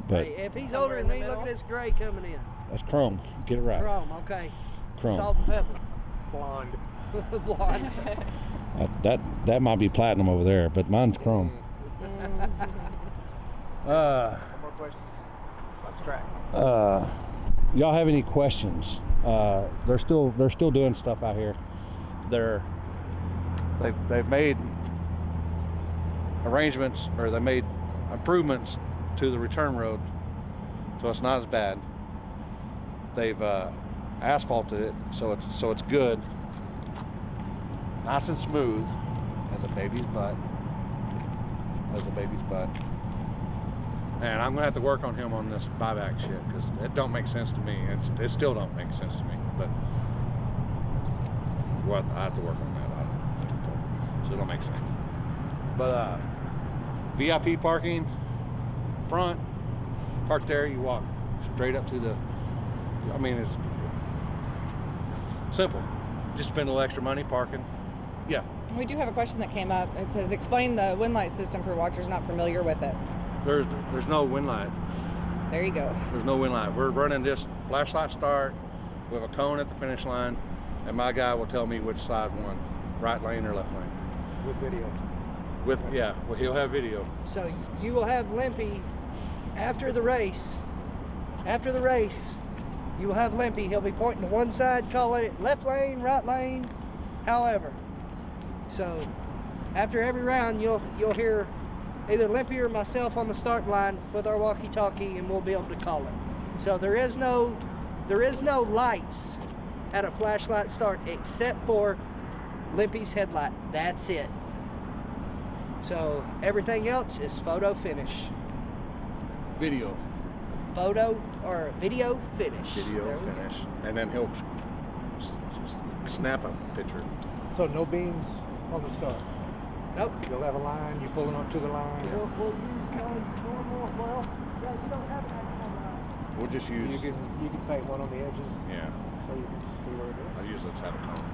but Hey, if he's Somewhere older in than the me, look at middle. this gray coming in. that's chrome. Get it right. Chrome, okay. Chrome. Salt and pepper. Blonde. Blonde. That might be platinum over there, but mine's chrome. No more questions. Let's track. Y'all have any questions? They're still doing stuff out here. They've made arrangements, or they made improvements to the return road, so it's not as bad. They've asphalted it, so it's good, nice and smooth as a baby's butt. And I'm gonna have to work on him on this buyback shit, because it don't make sense to me. It still don't make sense to me. But well, I have to work on that. So it don't make sense. But VIP parking, front, park there. You walk straight up to the. I mean, it's simple. Just spend a little extra money parking. Yeah. We do have a question that came up. It says, explain the wind light system for watchers not familiar with it. There's no wind light. There you go. There's no wind light. We're running this flashlight start. We have a cone at the finish line, and my guy will tell me which side won, right lane or left lane. With video. Well, he'll have video. So you will have Limpy after the race. After the race, you will have Limpy. He'll be pointing to one side, calling it left lane, right lane, however. So after every round, you'll hear either Limpy or myself on the start line with our walkie-talkie, and we'll be able to call it. So there is no lights at a flashlight start except for Limpy's headlight. That's it. So everything else is photo finish. Video. Photo or video finish. Video There we go. finish. And then he'll snap a picture. So no beams on the start. Nope. You'll have a line. You pulling onto the line. We'll use normal. Well, yeah, you don't have an actual line. We'll just use. You can paint one on the edges Yeah. so you can see where it is. I usually just have a cone.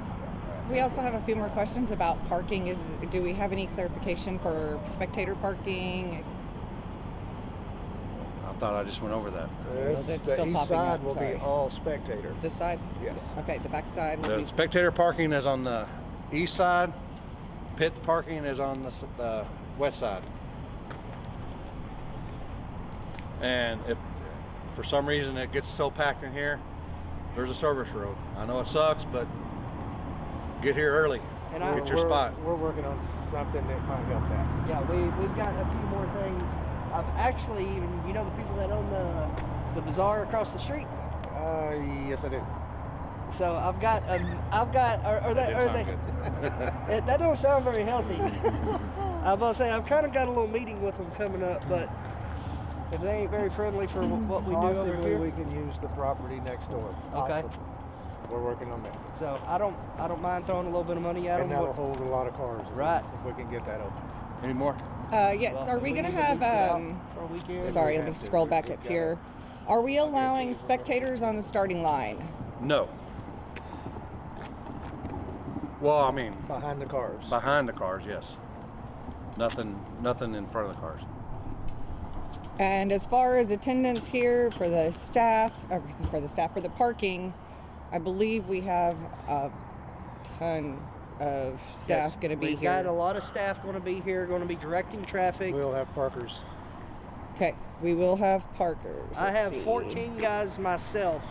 We also have a few more questions about parking. Do we have any clarification for spectator parking? I thought I just went over that. it's The still east popping side up, will sorry. be all spectator. This side? Yes. Okay, the back side will The be. spectator parking is on the east side. Pit parking is on the west side. And if for some reason it gets so packed in here, there's a service road. I know it sucks, but get here early. And Get your spot. We're working on something that might help that. Yeah, we've got a few more things. I've actually even, you know, the people that own the bazaar across the street. Yes, I do. So I've got or That did sound good. that don't sound very healthy. I was about to say I've kind of got a little meeting with them coming up, but if they ain't very friendly for what we do over Possibly here, we can use the property next door. Okay. Possibly. We're working on that. so I don't mind throwing a little bit of money at And them. that'll hold a lot of cars. Right. If we can get that open. Any more? Yes, Well, are we need gonna to have, lease it out for a weekend? sorry, we let me have to. scroll back We've up got here. Are we allowing spectators on the starting line? No. Well, I mean, Behind the cars. behind the cars, yes. Nothing in front of the cars. And as far as attendance here for the staff, for the parking, I believe we have a ton of staff Yes, going to be we've here. got a lot of staff going to be here, going to be directing traffic. We'll have parkers. Okay, we will have parkers. I Let's have see. 14 guys myself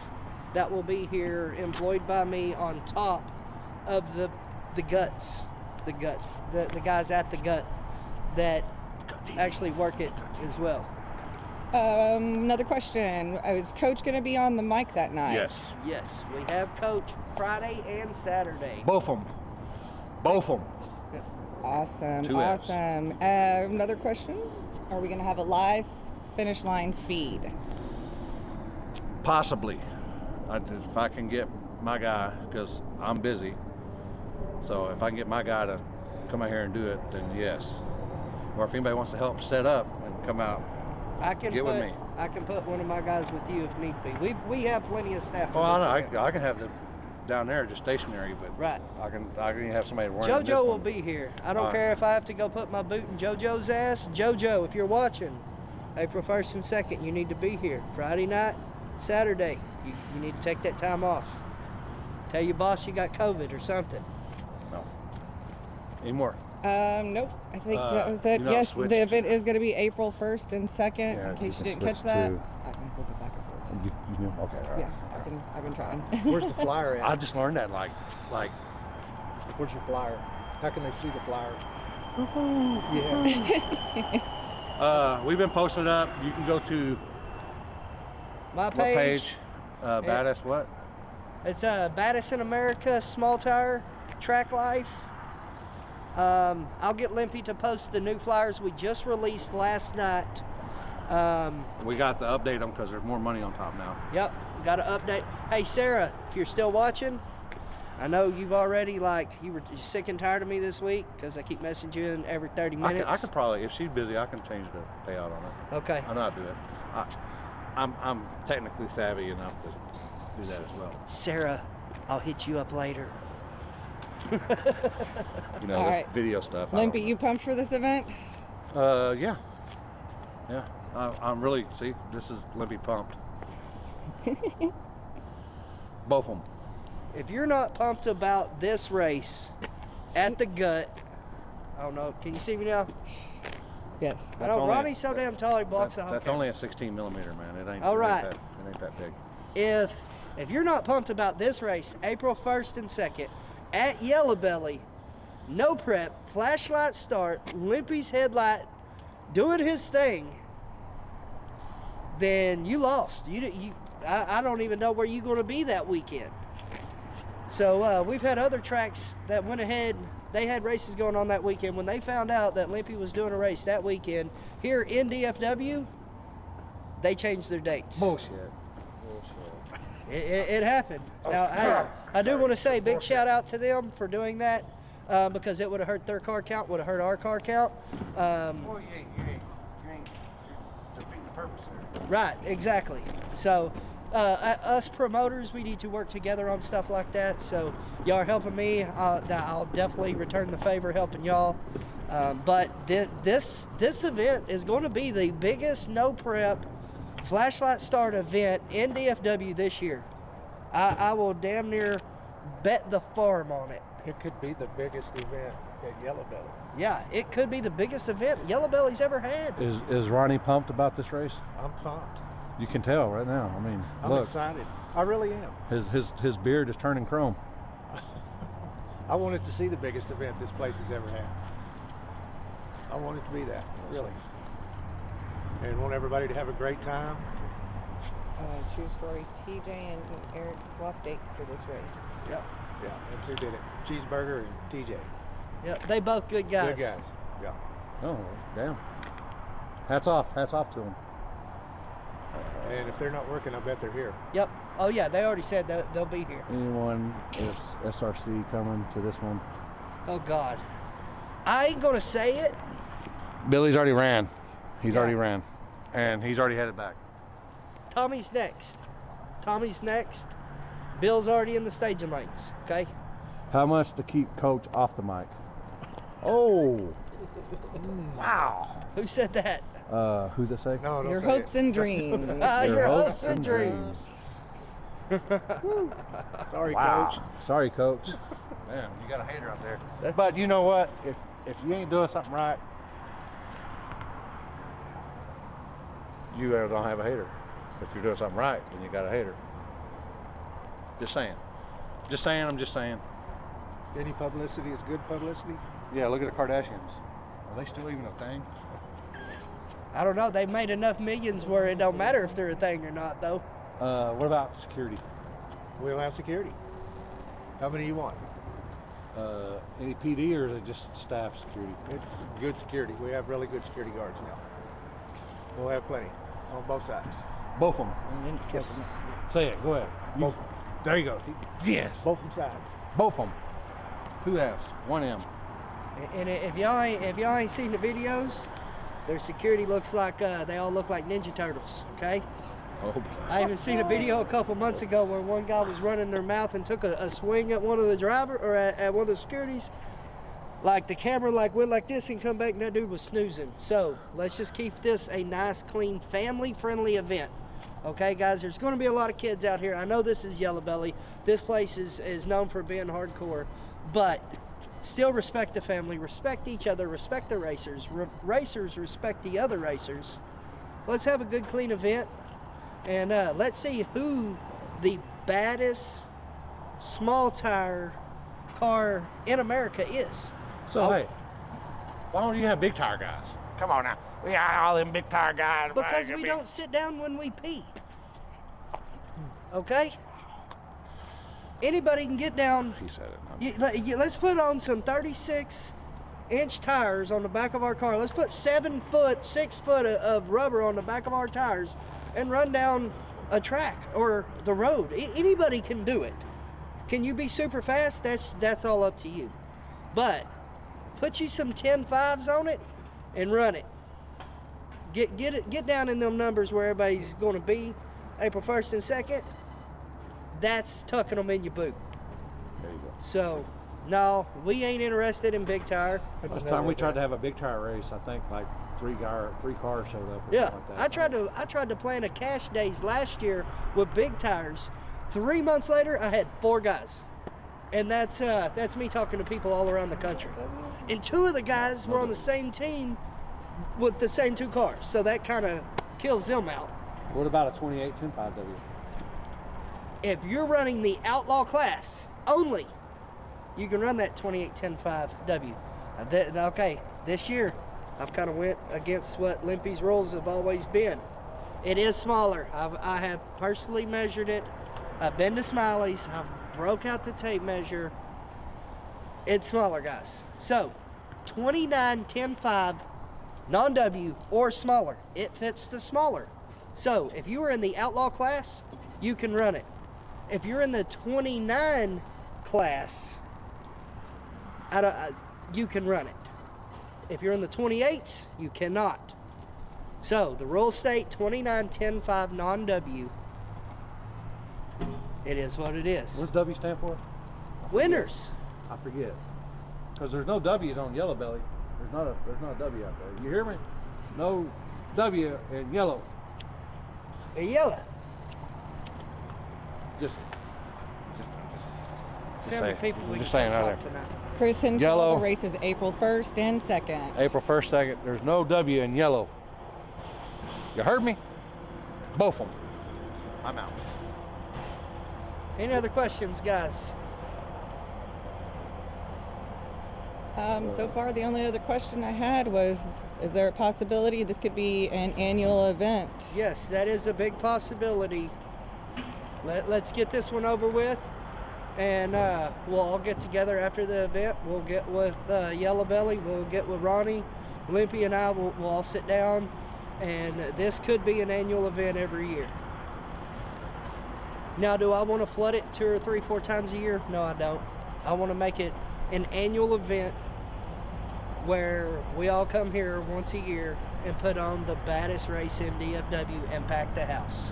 that will be here, employed by me on top of the guts, the guys at the gut that actually work it as well. Another question. Is Coach going to be on the mic that night? Yes. Yes, we have Coach Friday and Saturday. Both of them. Both of them. Awesome. 2 Fs. Awesome. Another question. Are we going to have a live finish line feed? Possibly. If I can get my guy, because I'm busy. So if I can get my guy to come out here and do it, then yes. Or if anybody wants to help set up and come out, I can get with me. I can put one of my guys with you if need be. We have plenty of staff. for Well, I this know event. I can have them down there just stationary, but Right. I can have somebody running this JoJo will one. be here. I don't Alright. care if I have to go put my boot in JoJo's ass. JoJo, if you're watching, April 1st and 2nd, you need to be here. Friday night, Saturday, you need to take that time off. Tell your boss you got COVID or something. No. Any more? Nope. I think that was it. you know, Yes, switch the event is going to be April 1st and 2nd. Yeah, in case you you can didn't catch switch that, to- I can flip it back and forth. You knew? Okay. All right. Yeah, I've been trying. Where's the flyer I at? just learned that like Where's your flyer? How can they see the flyer? Yeah. we've been posting it up. You can go to My what page, page? Badass what? it's Baddest in America, Small Tire, Track Life. I'll get Limpy to post the new flyers we just released last night. We got to update them because there's more money on top now. Yep, got to update. Hey Sarah, if you're still watching, I know you've already you were sick and tired of me this week because I keep messaging you in every 30 minutes. I could probably, if she's busy, I can change the payout on it. Okay. I know how to do it. I'm technically savvy enough to do that as well. Sarah, I'll hit you up later. You know, All this right. video stuff. I Limpy, don't- you pumped for this event? Yeah. I'm really, see, this is Limpy pumped. Both of them. If you're not pumped about this race at the gut, I don't know. Can you see me now? Yes. I know only- Ronnie's so damn tall he blocks the whole That's camera. only a 16 millimeter, man. It ain't. All right. It ain't that big. If you're not pumped about this race, April 1st and 2nd, at Yello Belly, no prep, flashlight start, Limpy's headlight doing his thing, then you lost. I don't even know where you're going to be that weekend. So we've had other tracks that went ahead. They had races going on that weekend. When they found out that Limpy was doing a race that weekend here in DFW, they changed their dates. Bullshit. It happened. Now, hey, I do want to say big shout out to them for doing that because it would have hurt their car count, would have hurt our car count. Well, you ain't defeating the purpose there. Right, exactly. So us promoters, we need to work together on stuff like that. So y'all are helping me. I'll definitely return the favor helping y'all. But this event is going to be the biggest no prep flashlight start event in DFW this year. I will damn near bet the farm on it. It could be the biggest event at Yello Belly. Yeah, it could be the biggest event Yellow Belly's ever had. Is Ronnie pumped about this race? I'm pumped. You can tell right now. I mean, I'm look, excited. I really am. his beard is turning chrome. I wanted to see the biggest event this place has ever had. I want it to be that, really. And want everybody to have a great time. True story. TJ and Eric swapped dates for this race. Yep. Yeah, that's who did it. Cheeseburger and TJ. Yep, they both good guys. Good guys. Yeah. Oh, damn. Hats off to them. And if they're not working, I bet they're here. Yep. Oh yeah, they already said that they'll be here. Anyone is SRC coming to this one? Oh God, I ain't gonna say it. Billy's already ran. He's Yeah. already ran, and he's already headed back. Tommy's next. Tommy's next. Bill's already in the staging lanes. Okay. How much to keep Coach off the mic? Oh, wow. Who said that? Who's that say? No, don't Your say hopes it. and dreams. Your hopes and dreams. Sorry, Wow. Coach. Sorry, Coach. Man, you got a hater out there. But you know what? If you ain't doing something right, you don't have a hater. If you're doing something right, then you got a hater. Just saying. Just saying. I'm just saying. Any publicity is good publicity. Yeah, look at the Kardashians. Are they still even a thing? I don't know. They made enough millions where it don't matter if they're a thing or not, though. What about security? We'll have security. How many you want? Any PD or is it just staff security? It's good security. We have really good security guards now. We'll have plenty on both sides. Both of them. Yes. Say it. Go ahead. Both. There you go. Yes. Both them sides. Both of them. 2 F's, 1 M. And if y'all ain't seen the videos, their security looks like they all look like Ninja Turtles. Okay. Oh. I even seen a video a couple months ago where one guy was running their mouth and took a swing at one of the driver or at one of the securities. Like the camera went like this and come back and that dude was snoozing. So let's just keep this a nice, clean, family-friendly event. Okay, guys, there's going to be a lot of kids out here. I know this is Yello Belly. This place is known for being hardcore, but still respect the family, respect each other, respect the racers. Racers respect the other racers. Let's have a good, clean event. And let's see who the baddest small tire car in America is. So, hey, why don't you have big tire guys? Come on now. We got all them big tire guys. Because we don't sit down when we pee. Okay? Anybody can get down. He said it. Let's put on some 36-inch tires on the back of our car. Let's put 6 foot of rubber on the back of our tires and run down a track or the road. Anybody can do it. Can you be super fast? That's all up to you. But put you some 10.5s on it and run it. Get down in them numbers where everybody's going to be April 1st and 2nd. That's tucking them in your boot. There you go. So, no, we ain't interested in big tire. Last time we tried to have a big tire race, I think like three cars showed up. Or Yeah, something like that. I tried to plan a cash days last year with big tires. 3 months later, I had 4 guys, and that's me talking to people all around the country. And 2 of the guys were on the same team with the same 2 cars, so that kind of kills them out. What about a 28 10.5W? If you're running the outlaw class only, you can run that 28 10.5W. Okay, this year I've kind of went against what Limpy's rules have always been. It is smaller. I have personally measured it. I've been to Smiley's. I've broke out the tape measure. It's smaller, guys. So 29 10.5 non-W or smaller. It fits the smaller. So if you are in the outlaw class, you can run it. If you're in the 29 class, you can run it. If you're in the 28s, you cannot. So the rules state 29 10.5 non-W. It is what it is. What's W stand for? Winners. I forget. Because there's no W's on Yello Belly. There's not a W out there. You hear me? No W in yellow. And Yellow. Just See how many saying. people we Just can saying piss right off there. tonight. Chris Henshaw, Yellow. the race is April 1st and 2nd. April 1st, 2nd. There's no W in yellow. You heard me? Both of them. I'm out. Any other questions, guys? So far, the only other question I had was, is there a possibility this could be an annual event? Yes, that is a big possibility. Let's get this one over with, and we'll all get together after the event. We'll get with Yello Belly, we'll get with Ronnie, Limpy, and I will all sit down, and this could be an annual event every year. Now, do I want to flood it 2 or 3, 4 times a year? No, I don't. I want to make it an annual event where we all come here once a year and put on the baddest race in DFW and pack the house.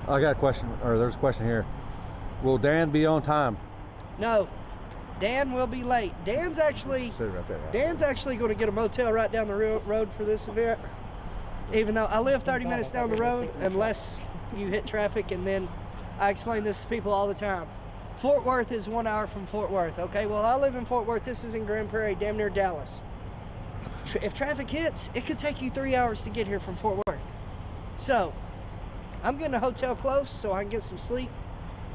I got a question, or there's a question here. Will Dan be on time? No, Dan will be late. Dan's actually Sit right there. going to get a motel right down the road for this event. Even though I live 30 minutes down the road, unless you hit traffic, and then I explain this to people all the time. Fort Worth is 1 hour from Fort Worth. Okay, well, I live in Fort Worth. This is in Grand Prairie, damn near Dallas. If traffic hits, it could take you 3 hours to get here from Fort Worth. So I'm getting a hotel close so I can get some sleep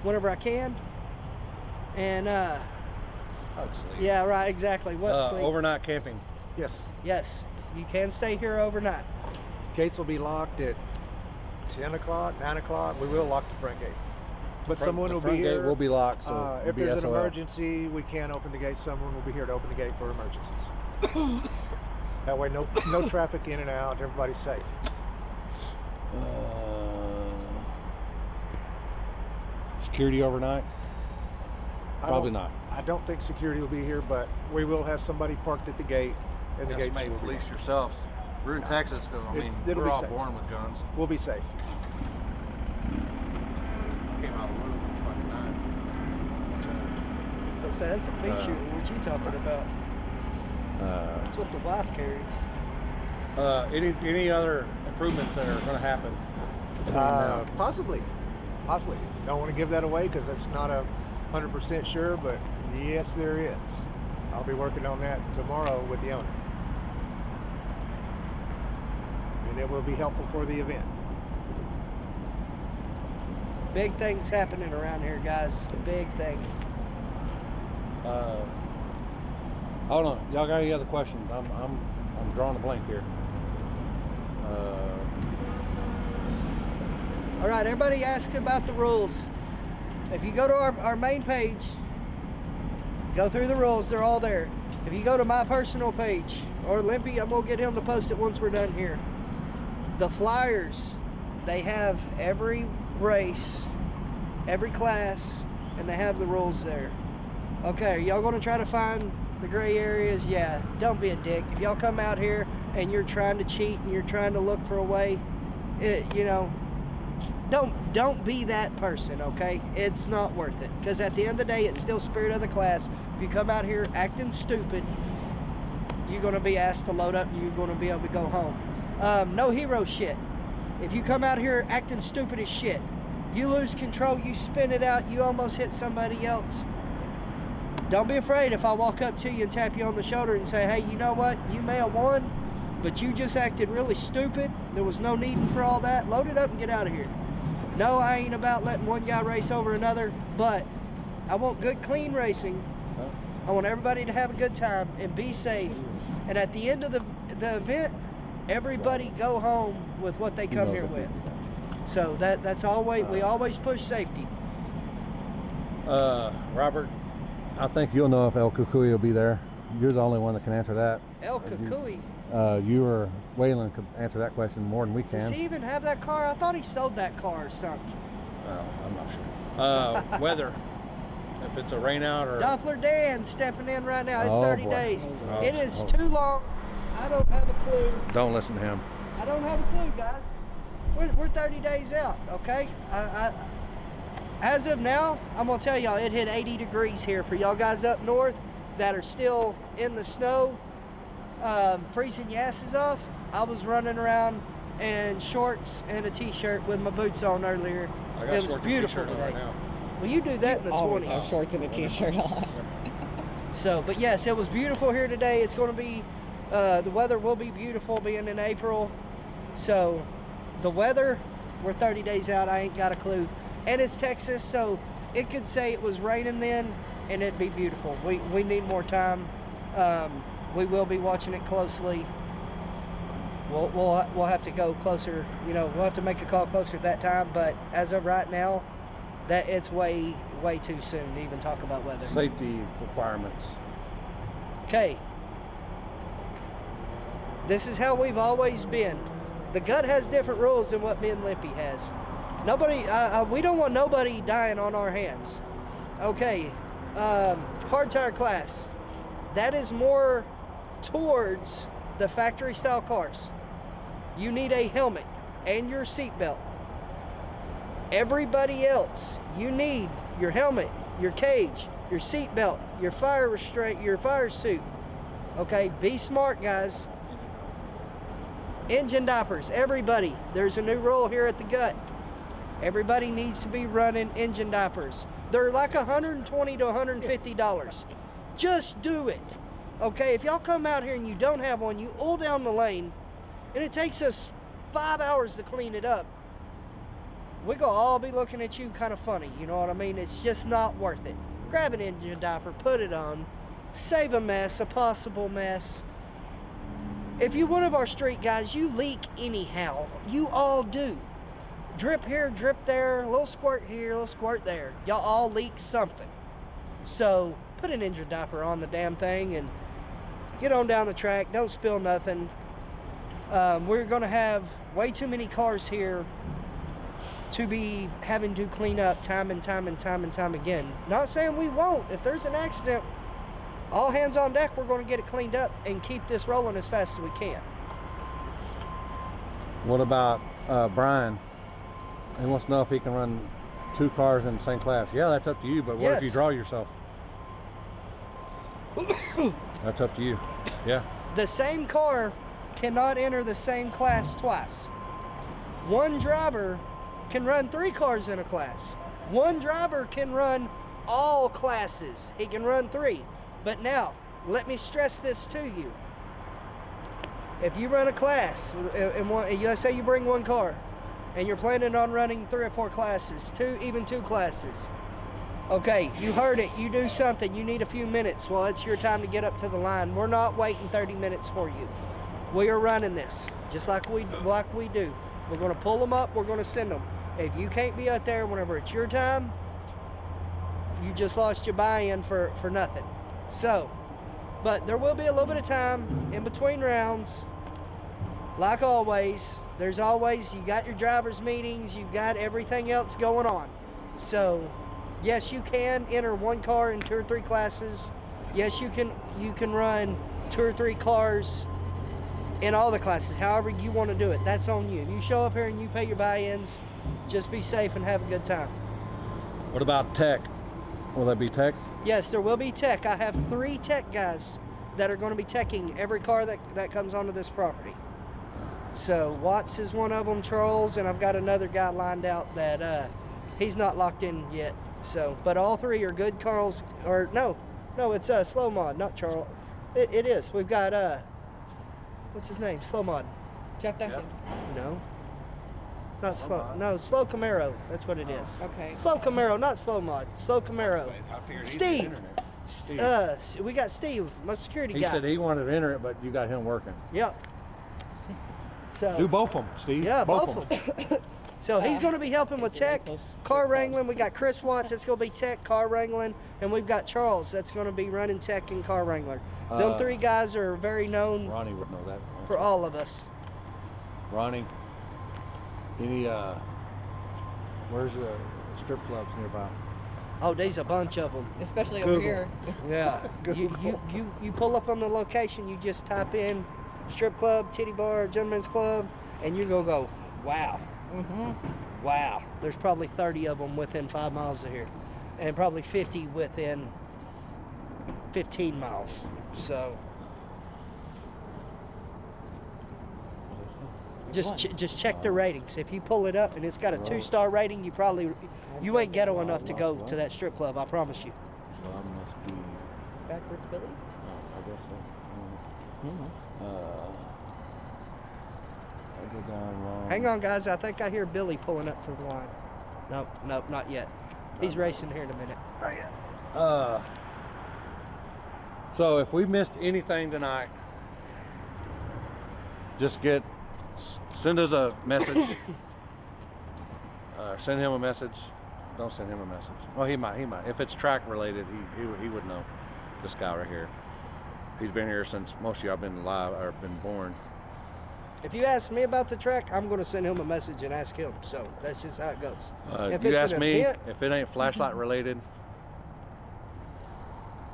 whenever I can. And yeah, right, exactly. What sleep? Overnight camping. Yes. Yes, you can stay here overnight. Gates will be locked at 10 o'clock, 9 o'clock. We will lock the front gate. But someone will be Front here. gate will be locked. So If it'll be there's an SOL. emergency, we can't open the gate. Someone will be here to open the gate for emergencies. That way, no traffic in and out. Everybody's safe. Security overnight? Probably not. I don't think security will be here, but we will have somebody parked at the gate, and the gates will be police locked. yourselves. We're in Texas, because I mean, it'll we're be all safe. born with guns. We'll be safe. Came out of the room this fucking night. So that's a big shooting. What you talking about? That's what the wife carries. Any other improvements that are going to happen? between now? Possibly. Don't want to give that away because that's not 100% sure, but yes, there is. I'll be working on that tomorrow with the owner, and it will be helpful for the event. Big things happening around here, guys. Big things. Hold on, y'all got any other questions? I'm drawing a blank here. All right, everybody asked about the rules. If you go to our main page, go through the rules, they're all there. If you go to my personal page, or Limpy, I'm gonna get him to post it once we're done here. The flyers, they have every race, every class, and they have the rules there. Okay, are y'all gonna try to find the gray areas? Yeah, don't be a dick. If y'all come out here and you're trying to cheat and you're trying to look for a way, don't be that person, okay? It's not worth it, because at the end of the day, it's still spirit of the class. If you come out here acting stupid, you're gonna be asked to load up and you're gonna be able to go home. No hero shit. If you come out here acting stupid as shit, you lose control, you spin it out, you almost hit somebody else, don't be afraid if I walk up to you and tap you on the shoulder and say, hey, you know what, you may have won, but you just acted really stupid. There was no need for all that. Load it up and get out of here. No, I ain't about letting one guy race over another, but I want good, clean racing. I want everybody to have a good time and be safe. And at the end of the event, everybody go home with what they come here with. So that's always, we always push safety. Robert, I think you'll know if El Cucuy will be there. You're the only one that can answer that. El Cucuy. You or Waylon could answer that question more than we can. Does he even have that car? I thought he sold that car or something. Well, I'm not sure. Weather. If it's a rain out or... Doppler Dan stepping in right now. It's Oh, 30 boy. days. Oh, It is oh. too long. I don't have a clue. Don't listen to him. I don't have a clue, guys. We're 30 days out, okay? as of now, I'm gonna tell y'all, it hit 80 degrees here. For y'all guys up north that are still in the snow, freezing your asses off, I was running around in shorts and a t-shirt with my boots on earlier. I got It was shorts and beautiful t-shirt on today. right now. Well, you do that in the Always have 20s. shorts and a t-shirt on. So, but yes, it was beautiful here today. It's going to be, the weather will be beautiful being in April. So, the weather, we're 30 days out. I ain't got a clue. And it's Texas, so it could say it was raining then, and it'd be beautiful. We need more time. We will be watching it closely. We'll have to go closer. You know, we'll have to make a call closer at that time. But as of right now, that it's way too soon to even talk about weather. Safety requirements. Okay. This is how we've always been. The gut has different rules than what me and Lippy has. Nobody, we don't want nobody dying on our hands. Okay. Hard tire class. That is more towards the factory style cars. You need a helmet and your seat belt. Everybody else, you need your helmet, your cage, your seat belt, your fire restraint, your fire suit. Okay, be smart, guys. Engine diapers, everybody. There's a new rule here at the gut. Everybody needs to be running engine diapers. They're like $120 to $150. Just do it. Okay, if y'all come out here and you don't have one, you oil down the lane, and it takes us 5 hours to clean it up. We're gonna all be looking at you kind of funny, you know what I mean? It's just not worth it. Grab an engine diaper, put it on, save a mess, a possible mess. If you're one of our street guys, you leak anyhow. You all do. Drip here, drip there, a little squirt here, a little squirt there. Y'all all leak something. So put an engine diaper on the damn thing and get on down the track. Don't spill nothing. We're gonna have way too many cars here to be having to clean up time and time again. Not saying we won't. If there's an accident, all hands on deck, we're going to get it cleaned up and keep this rolling as fast as we can. What about Brian? He wants to know if he can run 2 cars in the same class. Yeah, that's up to you, but what if you Yes. draw yourself? That's up to you. Yeah. The same car cannot enter the same class twice. One driver can run 3 cars in a class. One driver can run all classes. He can run 3. But now, let me stress this to you. If you run a class, let's say you bring 1 car, and you're planning on running 3 or 4 classes, even 2 classes. Okay, you heard it, you do something, you need a few minutes. Well, it's your time to get up to the line. We're not waiting 30 minutes for you. We are running this, just like we do. We're gonna pull them up, we're gonna send them. If you can't be out there whenever it's your time, you just lost your buy-in for nothing. So, but there will be a little bit of time in between rounds. Like always, there's always, you got your driver's meetings, you've got everything else going on. So, yes, you can enter 1 car in 2 or 3 classes. Yes, you can run 2 or 3 cars in all the classes, however you want to do it. That's on you. You show up here and you pay your buy-ins. Just be safe and have a good time. What about tech? Will that be tech? Yes, there will be tech. I have 3 tech guys that are going to be teching every car that comes onto this property. So Watts is one of them, Charles, and I've got another guy lined out that he's not locked in yet. So, but all 3 are good Carls, or no, it's Slow Mod, not Charles. It is. We've got what's his name? Slow Mod. Jeff Duncan. No. Not slow. No, Slow Camaro. That's what it is. Okay. Slow Camaro, not Slow Mod. Slow Camaro. I figured he's Steve. the internet. We got Steve, my security He guy. said he wanted to enter it, but you got him working. Yep. So Do both of them, Steve. yeah, both of of them. So he's going to be helping with tech, car wrangling. We got Chris Watts, that's going to be tech, car wrangling, and we've got Charles, that's going to be running tech and car wrangler. Them 3 guys are very known Ronnie would know that. for all of us. Ronnie, any where's the strip clubs nearby? Oh, there's a bunch of them. Especially Google. over here. Yeah. you pull up on the location, you just type in strip club, titty bar, gentleman's club, and you're going to go, wow. Mm-hmm. Wow, there's probably 30 of them within 5 miles of here, and probably 50 within 15 miles. So just check the ratings. If you pull it up and it's got a 2-star rating, you ain't ghetto enough to go to that strip club. I promise you. So I must be. Backwards Billy? I guess so. I go down wrong. Hang on, guys. I think I hear Billy pulling up to the line. Nope, not yet. He's racing here in a minute. Not yet. So if we missed anything tonight, just send us a message. Send him a message. Don't send him a message. Well, he might. If it's track related, he would know. This guy right here. He's been here since most of y'all been alive or been born. If you ask me about the track, I'm going to send him a message and ask him. So that's just how it goes. If You it's ask an me event, if it ain't flashlight related.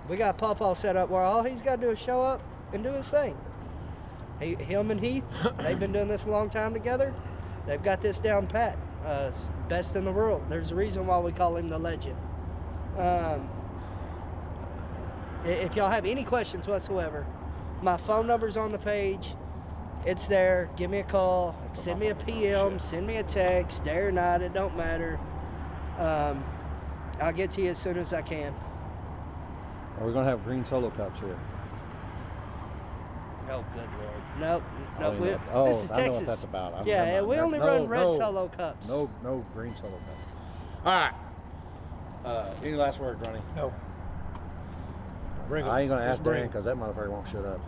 we got Pawpaw set up where all he's got to do is show up and do his thing. Him and Heath, they've been doing this a long time together. They've got this down pat. Best in the world. There's a reason why we call him the legend. If y'all have any questions whatsoever, my phone number's on the page. It's there. Give me a call. Send me a PM. Send me a text. Day or night, it don't matter. I'll get to you as soon as I can. Are we gonna have green solo cups here? Oh, good Lord. Nope. Oh, This is I know Texas. what that's about. Yeah, we only run red solo cups. No green solo cups. All right. Any last word, Ronnie? No. Bring 'em. I ain't gonna Just ask bring Dan 'em. because that motherfucker won't shut up.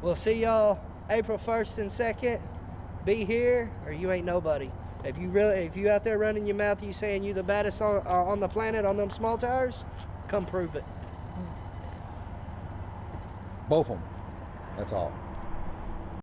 We'll see y'all April 1st and 2nd. Be here or you ain't nobody. If you out there running your mouth, you saying you the baddest on the planet on them small tires, come prove it. Both of them. That's all.